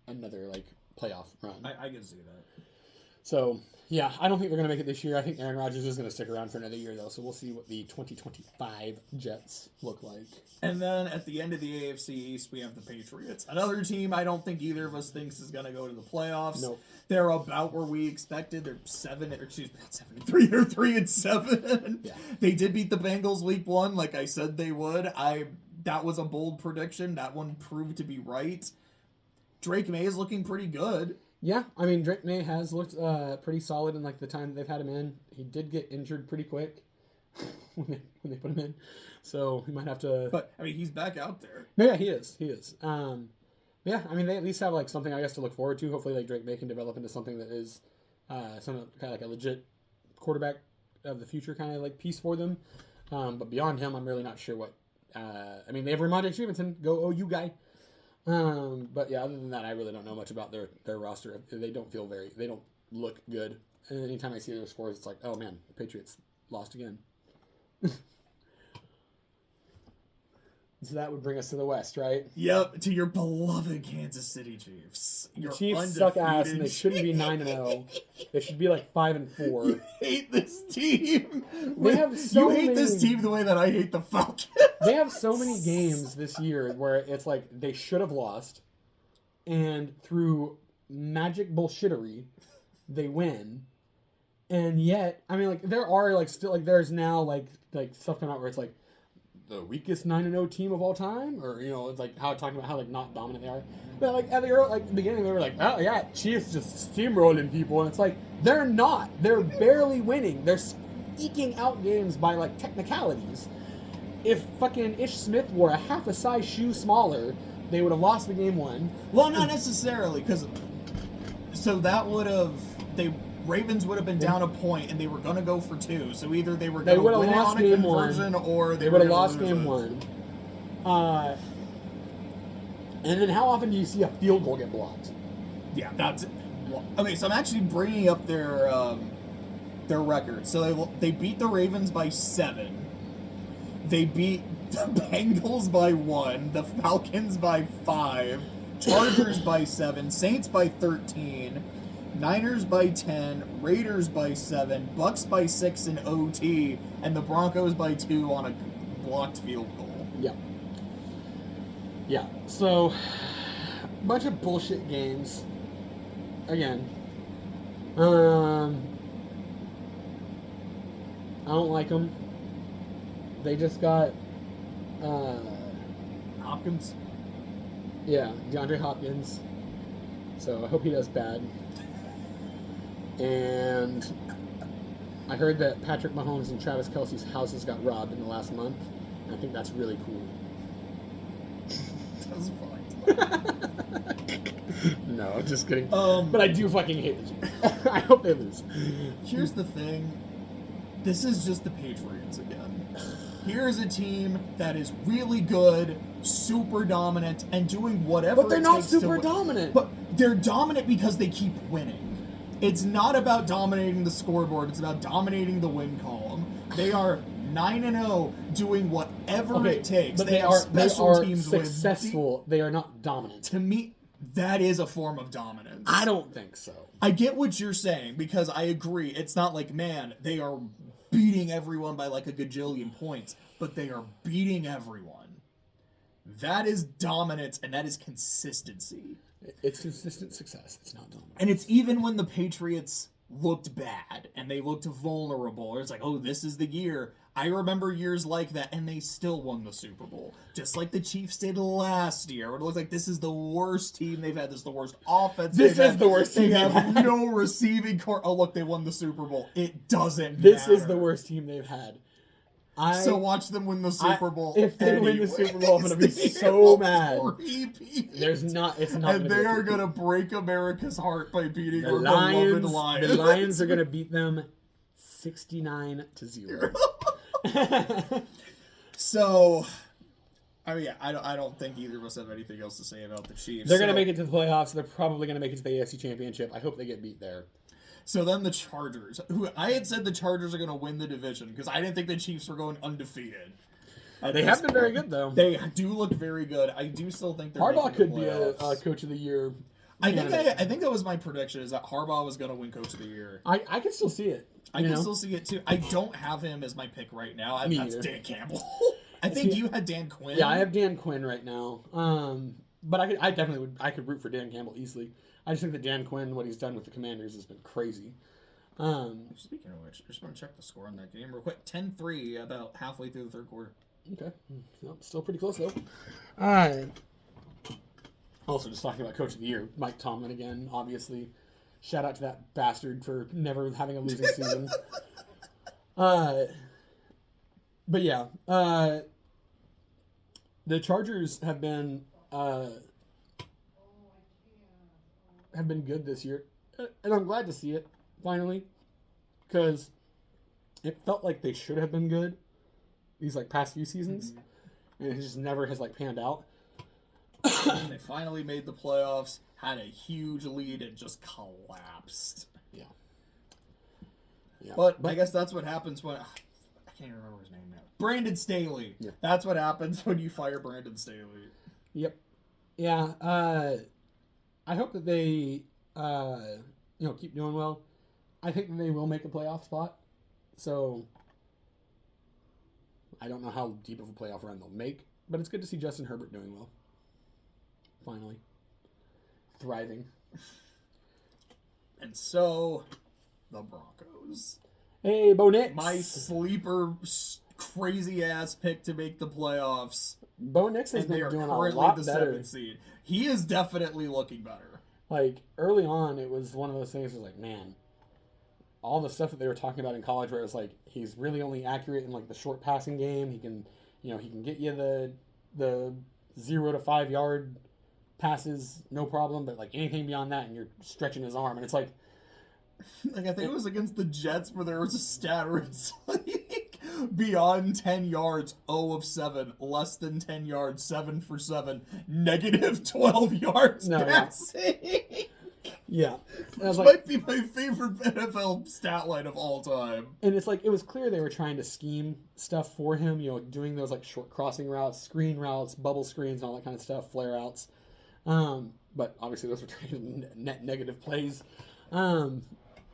another like playoff run. I can see that. So, yeah, I don't think they're going to make it this year. I think Aaron Rodgers is going to stick around for another year, though. So we'll see what the 2025 Jets look like. And then at the end of the AFC East, we have the Patriots. Another team I don't think either of us thinks is going to go to the playoffs. Nope. They're about where we expected. They're 7-3. They're 3-7. Yeah. They did beat the Bengals week 1, like I said they would. That was a bold prediction. That one proved to be right. Drake May is looking pretty good. Yeah, I mean, Drake May has looked pretty solid in like the time that they've had him in. He did get injured pretty quick when they put him in, so he might have to. But I mean, he's back out there. No, yeah, he is. Yeah, I mean, they at least have like something I guess to look forward to. Hopefully, like Drake May can develop into something that is some kind of like a legit quarterback of the future kind of like piece for them. But beyond him, I'm really not sure what. I mean, they have Ramondre Stevenson, go OU guy. But yeah, other than that, I really don't know much about their roster. They don't look good. And anytime I see their scores, it's like, oh man, the Patriots lost again. So that would bring us to the West, right? Yep, to your beloved Kansas City Chiefs. The Chiefs suck ass, and they shouldn't be 9-0. They should be like 5-4. You hate this team. They have so you hate many... this team the way that I hate the Falcons. They have so many games this year where it's like they should have lost, and through magic bullshittery, they win. And yet, I mean, like there are like still like there's now like stuff coming out where it's like the weakest 9-0 team of all time, or you know, it's like how talking about how like not dominant they are. But like at the beginning, they were like, oh yeah, Chiefs just steamrolling people, and it's like they're not. They're barely winning. They're eking out games by like technicalities. If fucking Ish Smith wore a half a size shoe smaller, they would have lost the game 1. Well, not necessarily, because so that would have Ravens would have been down a point, and they were going to go for 2. So either they were going to win it on a conversion, or they would have lost game 1. And then how often do you see a field goal get blocked? Yeah, that's okay. So I'm actually bringing up their record. So they beat the Ravens by 7. They beat the Bengals by 1, the Falcons by 5, Chargers by 7, Saints by 13. Niners by 10, Raiders by 7, Bucks by 6 in OT, and the Broncos by 2 on a blocked field goal. Yeah. Yeah. So, bunch of bullshit games. Again. I don't like them. They just got Hopkins. Yeah, DeAndre Hopkins. So I hope he does bad. And I heard that Patrick Mahomes and Travis Kelce's houses got robbed in the last month. And I think that's really cool. That was fucked. No, just kidding. But I do fucking hate the Chiefs. I hope they lose. Here's the thing. This is just the Patriots again. Here's a team that is really good, super dominant, and doing whatever it takes. But they're not super dominant. But they're dominant because they keep winning. It's not about dominating the scoreboard. It's about dominating the win column. They are 9-0, doing whatever it takes. But they are special teams successful. They are not dominant. To me, that is a form of dominance. I don't think so. I get what you're saying, because I agree. It's not like, man, they are beating everyone by like a gajillion points, but they are beating everyone. That is dominance, and that is consistency. It's consistent success. It's not dominant. And it's even when the Patriots looked bad and they looked vulnerable. It's like, oh, this is the year. I remember years like that, and they still won the Super Bowl. Just like the Chiefs did last year. It looked like this is the worst team they've had. This is the worst offense This is the worst team They they've have had. no receiving core. Oh, look, they won the Super Bowl. It doesn't This matter. is the worst team they've had. So watch them win the Super Bowl. If they win the Super Bowl, I'm going to be so mad. It's not. And they are going to break America's heart by beating the our beloved Lions. The Lions are going to beat them 69-0. So, I mean, yeah, I don't think either of us have anything else to say about the Chiefs. They're going to make it to the playoffs. They're probably going to make it to the AFC Championship. I hope they get beat there. So then the Chargers, who I had said the Chargers are going to win the division because I didn't think the Chiefs were going undefeated. They have been very good, though. They do look very good. I do still think they're Harbaugh making could the be a playoffs. coach of the year. I think that was my prediction, is that Harbaugh was going to win Coach of the Year. I can still see it. I can still see it too. I don't have him as my pick right now. Me That's either. Dan Campbell. I think you had Dan Quinn. Yeah, I have Dan Quinn right now. But I definitely could root for Dan Campbell easily. I just think that Dan Quinn, what he's done with the Commanders, has been crazy. Speaking of which, I just want to check the score on that game real quick. 10-3 about halfway through the third quarter. Okay. So, still pretty close, though. Also, just talking about Coach of the Year, Mike Tomlin again, obviously. Shout out to that bastard for never having a losing season. But yeah, the Chargers have been good this year, and I'm glad to see it finally, because it felt like they should have been good these like past few seasons, and it just never has like panned out. And they finally made the playoffs, had a huge lead, and just collapsed. Yeah. But I guess that's what happens when... I can't even remember his name now. Brandon Staley. Yeah. That's what happens when you fire Brandon Staley. Yep. Yeah. I hope that they, keep doing well. I think that they will make a playoff spot. So I don't know how deep of a playoff run they'll make, but it's good to see Justin Herbert doing well. Finally. Thriving. And so, the Broncos. Hey, Bo Nix. My sleeper, crazy-ass pick to make the playoffs. Bo Nix has been doing a lot better. 7th seed. He is definitely looking better. Like, early on, it was one of those things, it was like, man, all the stuff that they were talking about in college where it was like, he's really only accurate in, like, the short passing game. He can, he can get you the 0 to 5 yard passes, no problem, but, like, anything beyond that, and you're stretching his arm. And it's like, I think it was against the Jets where there was a stat where it's like beyond 10 yards, 0 of 7, less than 10 yards, 7 for 7, negative 12 yards passing. Yeah. Which might be my favorite NFL stat line of all time. And it's like, it was clear they were trying to scheme stuff for him, doing those like short crossing routes, screen routes, bubble screens, and all that kind of stuff, flare outs. But obviously those were net negative plays.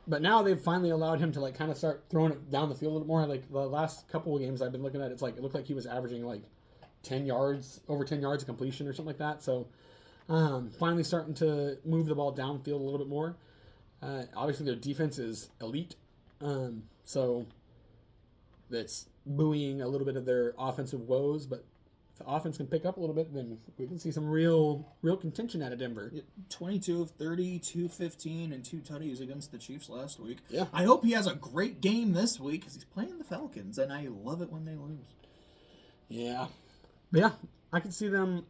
But now they've finally allowed him to like kind of start throwing it down the field a little more. Like the last couple of games I've been looking at, it's like it looked like he was averaging like 10 yards, over 10 yards of completion or something like that. So finally starting to move the ball downfield a little bit more. Obviously their defense is elite. So that's buoying a little bit of their offensive woes, but if the offense can pick up a little bit, then we can see some real contention out of Denver. 22 of 30, 215, and 2 tutties against the Chiefs last week. Yeah. I hope he has a great game this week because he's playing the Falcons, and I love it when they lose. Yeah. But yeah, I can see them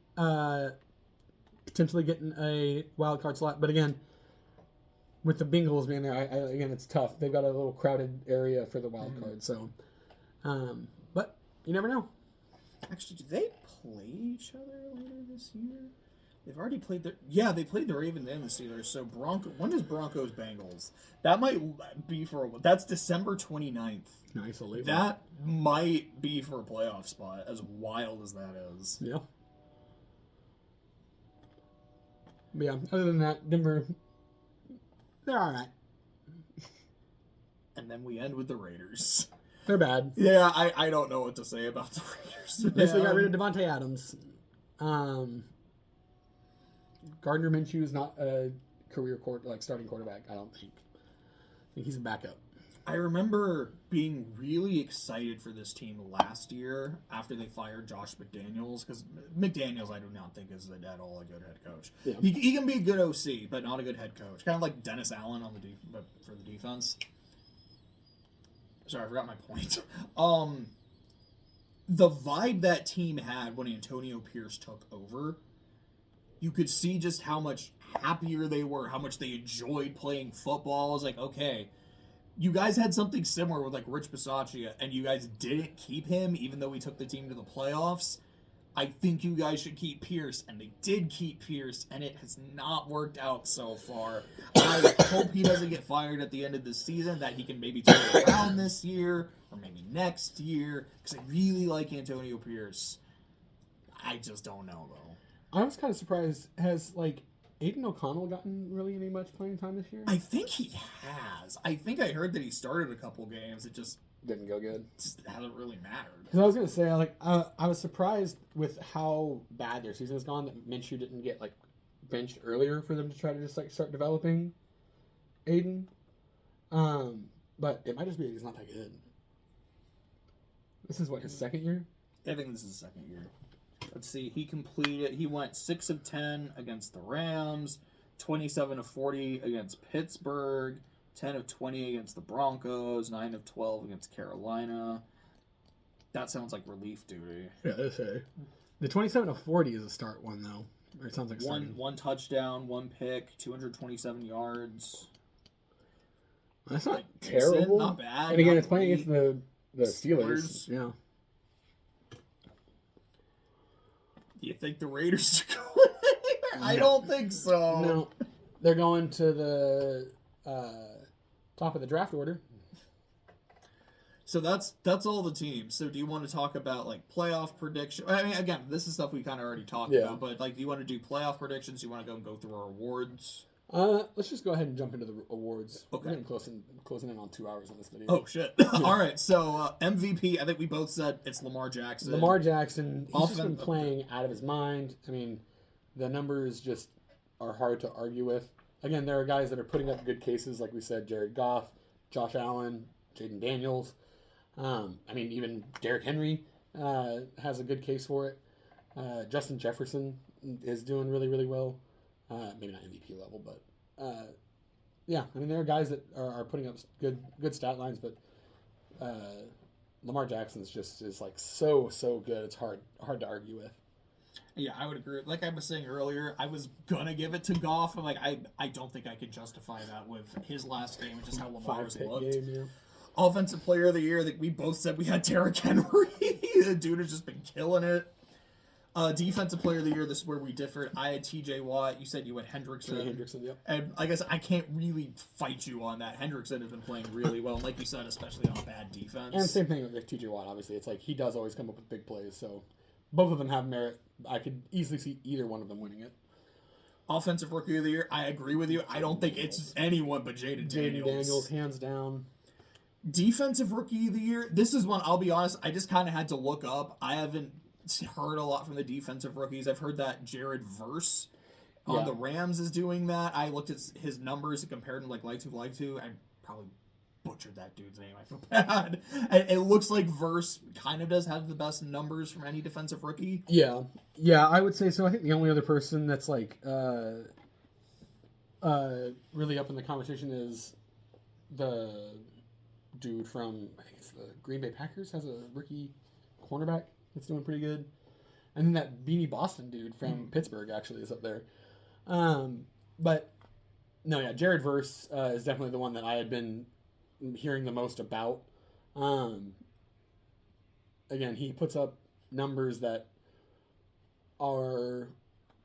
potentially getting a wild card slot. But again, with the Bengals being there, again, it's tough. They've got a little crowded area for the wild card. So, but you never know. Actually, do they play each other later this year? They've already played they played the Ravens and the Steelers. So when is Broncos Bengals? That might be that's December 29th. Nice, that might be for a playoff spot, as wild as that is. Yeah. But yeah, other than that, Denver, they're all right. And then we end with the Raiders. They're bad. Yeah, I don't know what to say about the Raiders. Basically got rid of Devontae Adams. Gardner Minshew is not a career starting quarterback, I don't think. I think he's a backup. I remember being really excited for this team last year after they fired Josh McDaniels, because McDaniels I do not think is at all a good head coach. Yeah. He can be a good OC, but not a good head coach. Kind of like Dennis Allen for the defense. Sorry, I forgot my point. The vibe that team had when Antonio Pierce took over, you could see just how much happier they were, how much they enjoyed playing football. I was like, okay, you guys had something similar with like Rich Bisaccia, and you guys didn't keep him, even though we took the team to the playoffs. I think you guys should keep Pierce, and they did keep Pierce, and it has not worked out so far. I hope he doesn't get fired at the end of the season, that he can maybe turn it around this year, or maybe next year, because I really like Antonio Pierce. I just don't know, though. I was kind of surprised. Has, Aiden O'Connell gotten really any much playing time this year? I think he has. I think I heard that he started a couple games. It just Didn't go good. hasn't really mattered. Because I was gonna say, like, I was surprised with how bad their season has gone that Minshew didn't get like benched earlier for them to try to just like start developing Aiden. But it might just be that he's not that good. This is what, his second year? I think this is his second year. Let's see. He went 6 of 10 against the Rams, 27 of 40 against Pittsburgh, 10 of 20 against the Broncos, 9 of 12 against Carolina. That sounds like relief duty. Yeah, that's right. The 27 of 40 is a start one, though. Or it sounds like starting. One touchdown, 1 pick, 227 yards. That's not Like, terrible. Not bad. And again, not it's playing great. against the Steelers. Yeah. Do you think the Raiders are going anywhere? I don't think so. No. They're going to the top of the draft order. So that's all the teams. So do you want to talk about like playoff prediction? I mean, again, this is stuff we kind of already talked about. But like, do you want to do playoff predictions? Do you want to go through our awards? Let's just go ahead and jump into the awards. Okay. We're getting closing in on 2 hours on this video. Oh shit! All right. So MVP, I think we both said it's Lamar Jackson. Lamar Jackson, he's just been playing out of his mind. I mean, the numbers just are hard to argue with. Again, there are guys that are putting up good cases, like we said, Jared Goff, Josh Allen, Jaden Daniels. I mean, even Derrick Henry has a good case for it. Justin Jefferson is doing really, really well. Maybe not MVP level, but yeah. I mean, there are guys that are putting up good stat lines, but Lamar Jackson's is like so good. It's hard to argue with. Yeah, I would agree. Like I was saying earlier, I was gonna give it to Goff. I'm like, I don't think I could justify that with his last game and just how Lamar's looked. Game, yeah. Offensive Player of the Year, that we both said we had Derrick Henry. The dude has just been killing it. Defensive Player of the Year, this is where we differed. I had TJ Watt. You said you had Hendrickson. Yep. And I guess I can't really fight you on that. Hendrickson has been playing really well, and like you said, especially on a bad defense. And same thing with TJ Watt, obviously. It's like he does always come up with big plays, so both of them have merit. I could easily see either one of them winning it. Offensive Rookie of the Year, I agree with you. I don't think it's anyone but Jaden Daniels. Hands down. Defensive Rookie of the Year, this is one, I'll be honest, I just kind of had to look up. I haven't heard a lot from the defensive rookies. I've heard that Jared Verse on the Rams is doing that. I looked at his numbers and compared him like to. I probably butchered that dude's name. I feel bad. It looks like Verse kind of does have the best numbers from any defensive rookie. Yeah, I would say so. I think the only other person that's like really up in the conversation is the dude from, I think it's the Green Bay Packers, has a rookie cornerback that's doing pretty good. And then that Beanie Boston dude from Pittsburgh actually is up there. But no, yeah, Jared Verse is definitely the one that I had been hearing the most about. Again, he puts up numbers that are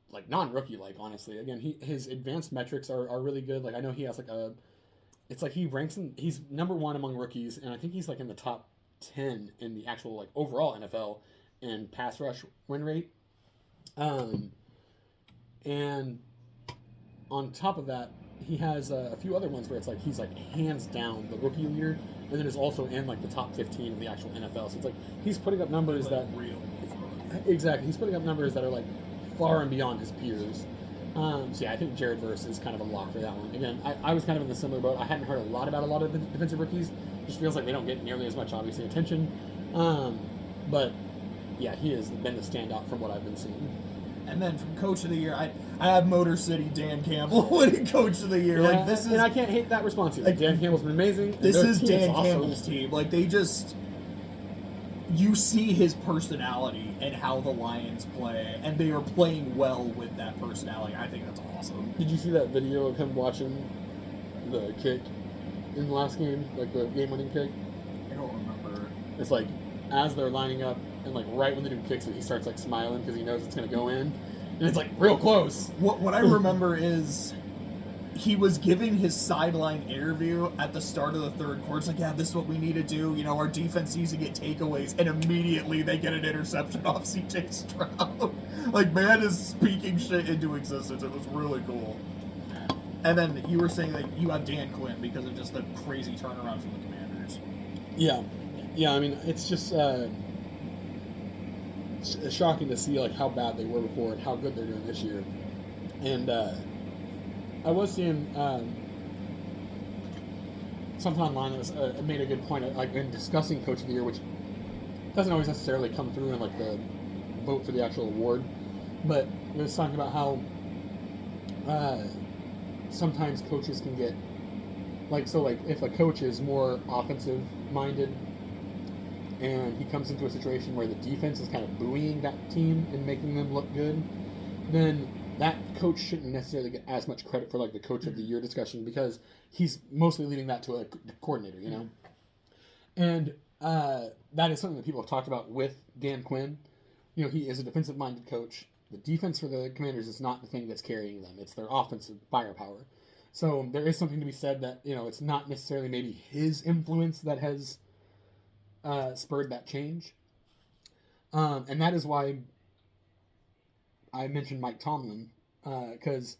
like non-rookie like, honestly. Again, his advanced metrics are really good. Like, I know he has like it's like he ranks he's number 1 among rookies, and I think he's like in the top 10 in the actual like overall NFL in pass rush win rate. And on top of that, he has a few other ones where it's like he's like hands down the rookie leader, and then is also in like the top 15 in the actual NFL. So it's like he's putting up numbers that exactly he's putting up numbers that are like far and beyond his peers. So yeah, I think Jared Verse is kind of a lock for that one. Again, I was kind of in the similar boat. I hadn't heard a lot about a lot of the defensive rookies. It just feels like they don't get nearly as much, obviously, attention. But yeah, he has been the standout from what I've been seeing. And then from Coach of the Year, I have Motor City Dan Campbell winning Coach of the Year. Yeah, like this is, and I can't hate that response either. Like, Dan Campbell's been amazing. This is Dan Campbell's team. Like you see his personality and how the Lions play, and they are playing well with that personality. I think that's awesome. Did you see that video of him watching the kick in the last game, like the game-winning kick? I don't remember. It's like as they're lining up, and like right when the dude kicks it, he starts like smiling because he knows it's gonna go in, and it's like real close. What I remember is he was giving his sideline interview at the start of the third quarter. It's like, yeah, this is what we need to do. You know, our defense needs to get takeaways. And immediately they get an interception off C.J. Stroud. Like, man is speaking shit into existence. It was really cool. And then you were saying that you have Dan Quinn because of just the crazy turnaround from the Commanders. Yeah. Yeah, I mean, it's just shocking to see, like, how bad they were before and how good they're doing this year. And, I was seeing something online that was, made a good point, like in discussing Coach of the Year, which doesn't always necessarily come through in like the vote for the actual award, but it was talking about how sometimes coaches can get like if a coach is more offensive minded and he comes into a situation where the defense is kind of buoying that team and making them look good, then that coach shouldn't necessarily get as much credit for like the Coach of the Year discussion because he's mostly leaving that to a coordinator, you know? And that is something that people have talked about with Dan Quinn. You know, he is a defensive-minded coach. The defense for the Commanders is not the thing that's carrying them. It's their offensive firepower. So there is something to be said that, you know, it's not necessarily maybe his influence that has spurred that change. And that is why I mentioned Mike Tomlin, because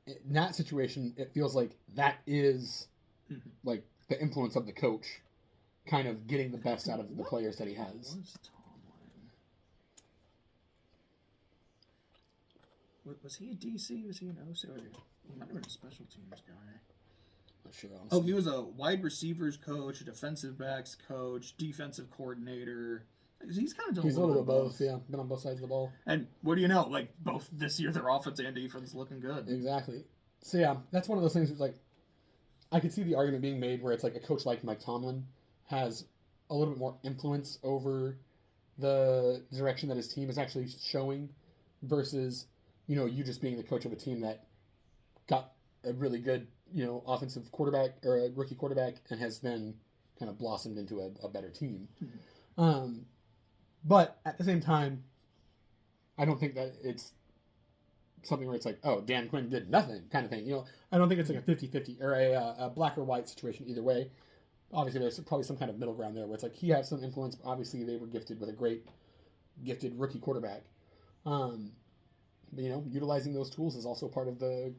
in that situation, it feels like that is like the influence of the coach kind of getting the best out of the players that he has. Was he a DC? Was he an OC? He might have been a special teams guy. Not sure. Oh, he was a wide receivers coach, a defensive backs coach, defensive coordinator. He's kind of done a little bit of both, yeah. Been on both sides of the ball. And what do you know? Like, both this year, their offense and defense looking good. Exactly. So, yeah, that's one of those things that's like, I could see the argument being made where it's like a coach like Mike Tomlin has a little bit more influence over the direction that his team is actually showing versus, you know, you just being the coach of a team that got a really good, you know, offensive quarterback or a rookie quarterback and has then kind of blossomed into a better team. Mm-hmm. But at the same time, I don't think that it's something where it's like, oh, Dan Quinn did nothing kind of thing. You know, I don't think it's like a 50-50 or a black or white situation either way. Obviously, there's probably some kind of middle ground there where it's like he has some influence, but obviously they were gifted with a great, gifted rookie quarterback. But, you know, utilizing those tools is also part of the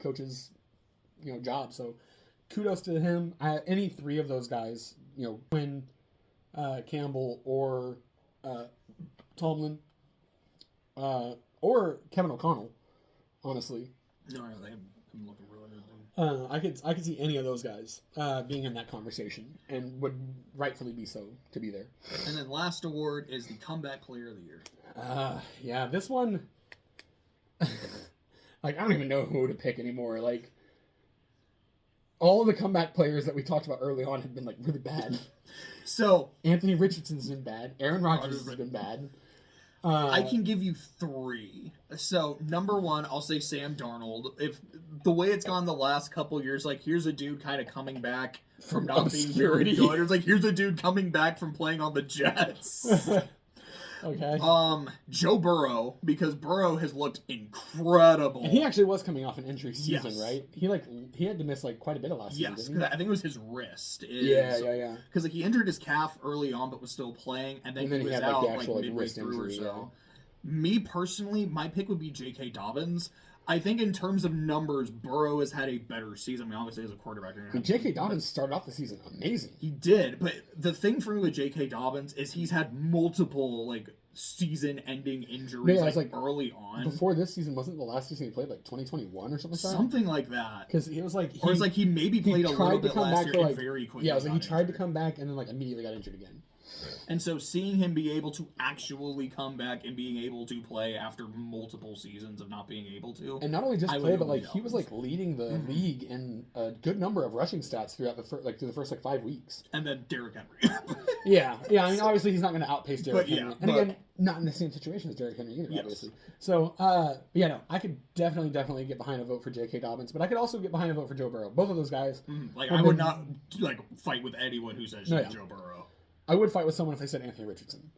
coach's, you know, job. So kudos to him. Any three of those guys, you know, Quinn, Campbell, or Tomlin, or Kevin O'Connell, honestly. No, I'm looking really good. I could see any of those guys being in that conversation and would rightfully be so to be there. And then last award is the Comeback Player of the Year. Yeah, this one, like, I don't even know who to pick anymore. Like, all of the comeback players that we talked about early on have been, like, really bad. So Anthony Richardson's been bad. Aaron Rodgers has been bad. I can give you three. So number one, I'll say Sam Darnold. If the way it's gone the last couple years, like here's a dude kind of coming back from not being very good. It's like here's a dude coming back from playing on the Jets. Okay. Joe Burrow, because Burrow has looked incredible. And he actually was coming off an injury season, yes. Right? He had to miss like quite a bit of last season. Yes, I think it was his wrist. Yeah. Because like he injured his calf early on, but was still playing, and then he was had, out the actual, midway wrist through injury, or so. Yeah. Me personally, my pick would be J.K. Dobbins. I think in terms of numbers, Burrow has had a better season. I mean, obviously as a quarterback. J.K. Dobbins started off the season amazing. He did, but the thing for me with J.K. Dobbins is he's had multiple like season-ending injuries like early on. Before this season, wasn't the last season he played like 2021 or something like that? Something like that. Because it was like he maybe played a little bit last year and very quickly. Yeah, it was like he tried to come back and then like immediately got injured again. And so seeing him be able to actually come back and being able to play after multiple seasons of not being able to. And not only just play, but like he was like leading the league in a good number of rushing stats throughout through the first like 5 weeks. And then Derrick Henry. yeah. I mean, obviously he's not going to outpace Derrick Henry. Yeah, and again, not in the same situation as Derrick Henry either, yes. Obviously. So, I could definitely get behind a vote for J.K. Dobbins, but I could also get behind a vote for Joe Burrow. Both of those guys. Like I would not like fight with anyone who says Joe Burrow. I would fight with someone if they said Anthony Richardson.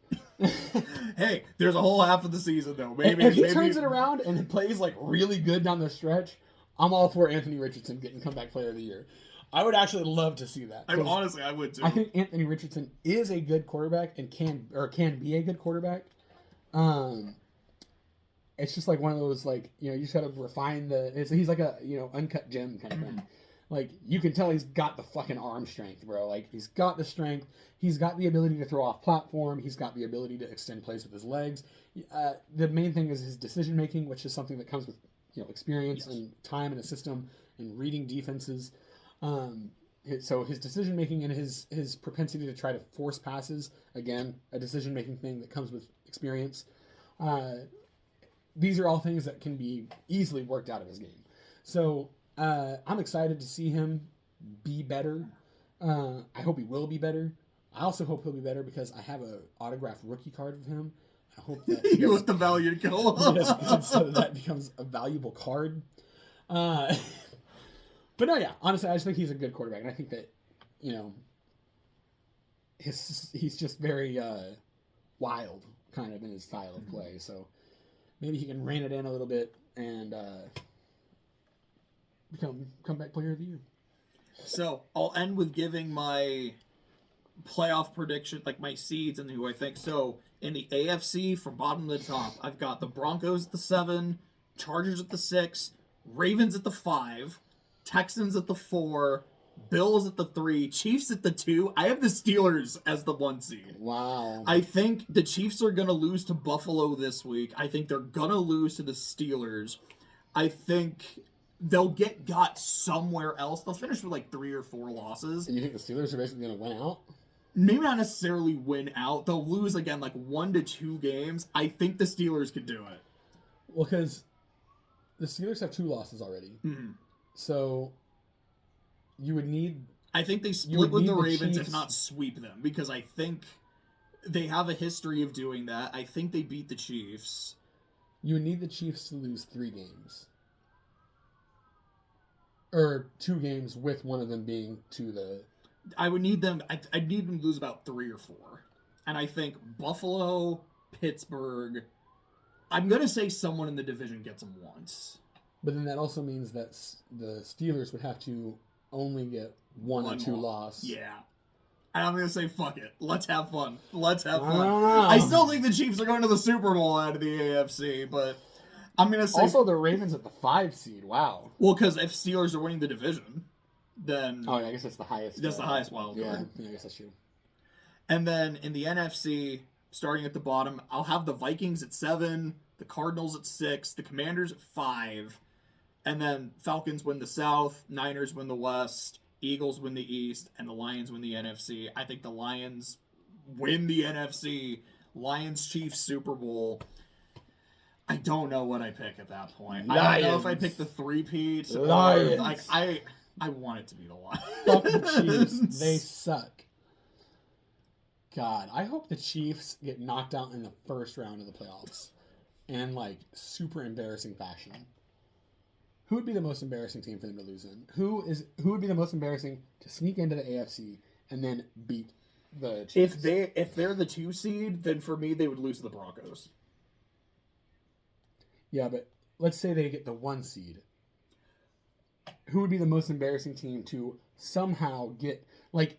Hey, there's a whole half of the season though. If he turns it around and plays like really good down the stretch, I'm all for Anthony Richardson getting comeback player of the year. I would actually love to see that. Honestly, I would too. I think Anthony Richardson is a good quarterback and can be a good quarterback. It's just like one of those, like, you just got to refine he's like a, uncut gem kind of thing. Like, you can tell he's got the fucking arm strength, bro. Like, he's got the strength. He's got the ability to throw off platform. He's got the ability to extend plays with his legs. The main thing is his decision-making, which is something that comes with, experience and time in a system and reading defenses. So his decision-making and his propensity to try to force passes, again, a decision-making thing that comes with experience. These are all things that can be easily worked out of his game. So I'm excited to see him be better. I hope he will be better. I also hope he'll be better because I have an autographed rookie card of him. I hope that you let the value go. so that becomes a valuable card. But no, yeah. Honestly, I just think he's a good quarterback, and I think that he's just very wild, kind of in his style of play. So maybe he can rein it in a little bit and become comeback player of the year. So I'll end with giving my playoff prediction, like my seeds and who I think. So in the AFC, from bottom to top, I've got the Broncos at the 7, Chargers at the 6, Ravens at the 5, Texans at the 4, Bills at the 3, Chiefs at the 2. I have the Steelers as the 1 seed. Wow. I think the Chiefs are going to lose to Buffalo this week. I think they're going to lose to the Steelers. I think they'll get got somewhere else. They'll finish with like 3 or 4 losses. And you think the Steelers are basically going to win out? Maybe not necessarily win out. They'll lose again like 1 to 2 games. I think the Steelers could do it. Well, because the Steelers have 2 losses already. Mm-hmm. So you would need... I think they split with the Ravens, Chiefs, if not sweep them, because I think they have a history of doing that. I think they beat the Chiefs. You would need the Chiefs to lose 3 games. Or 2 games with one of them being to the... I would need them... I'd need them to lose about 3 or 4. And I think Buffalo, Pittsburgh... I'm going to say someone in the division gets them once. But then that also means that the Steelers would have to only get 1 or 2 losses. Yeah. And I'm going to say, fuck it. Let's have fun. Let's have fun. I still think the Chiefs are going to the Super Bowl out of the AFC, but I'm going to say... Also, the Ravens at the 5 seed. Wow. Well, because if Steelers are winning the division, then... Oh, yeah, I guess that's the highest. That's the highest wild card. Yeah, I guess that's true. And then in the NFC, starting at the bottom, I'll have the Vikings at 7, the Cardinals at 6, the Commanders at 5, and then Falcons win the South, Niners win the West, Eagles win the East, and the Lions win the NFC. I think the Lions win the NFC. Lions-Chiefs Super Bowl. I don't know what I pick at that point. Lions. I don't know if I pick the 3-peat. Lions. Like, I want it to be the Lions. Fuck the Chiefs. They suck. God, I hope the Chiefs get knocked out in the first round of the playoffs. In, like, super embarrassing fashion. Who would be the most embarrassing team for them to lose in? Who would be the most embarrassing to sneak into the AFC and then beat the Chiefs? If they're the 2 seed, then for me they would lose to the Broncos. Yeah, but let's say they get the 1 seed. Who would be the most embarrassing team to somehow get, like,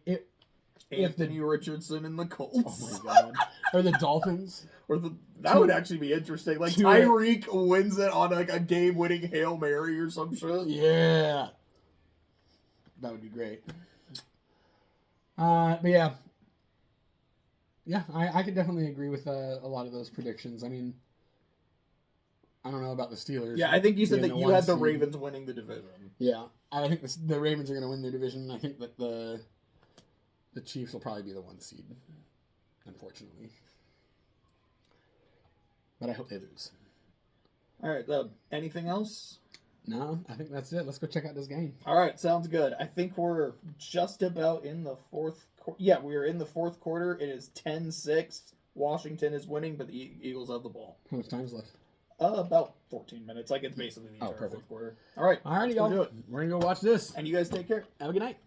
Anthony Richardson and the Colts? Oh my god! Or the Dolphins? That would actually be interesting. Like Tyreek wins it on like a game-winning Hail Mary or some shit. Yeah, that would be great. But yeah, I could definitely agree with a lot of those predictions. I mean, I don't know about the Steelers. Yeah, I think you said that you had the Ravens winning the division. Yeah, I think the Ravens are going to win their division. I think that the Chiefs will probably be the 1 seed, unfortunately. But I hope they lose. All right, anything else? No, I think that's it. Let's go check out this game. All right, sounds good. I think we're just about in the 4th quarter. Yeah, we're in the 4th quarter. It is 10-6. Washington is winning, but the Eagles have the ball. How much time's left? About 14 minutes. Like, it's basically the entire perfect. 4th quarter. All right. All righty, y'all. Do it. We're going to go watch this. And you guys take care. Have a good night.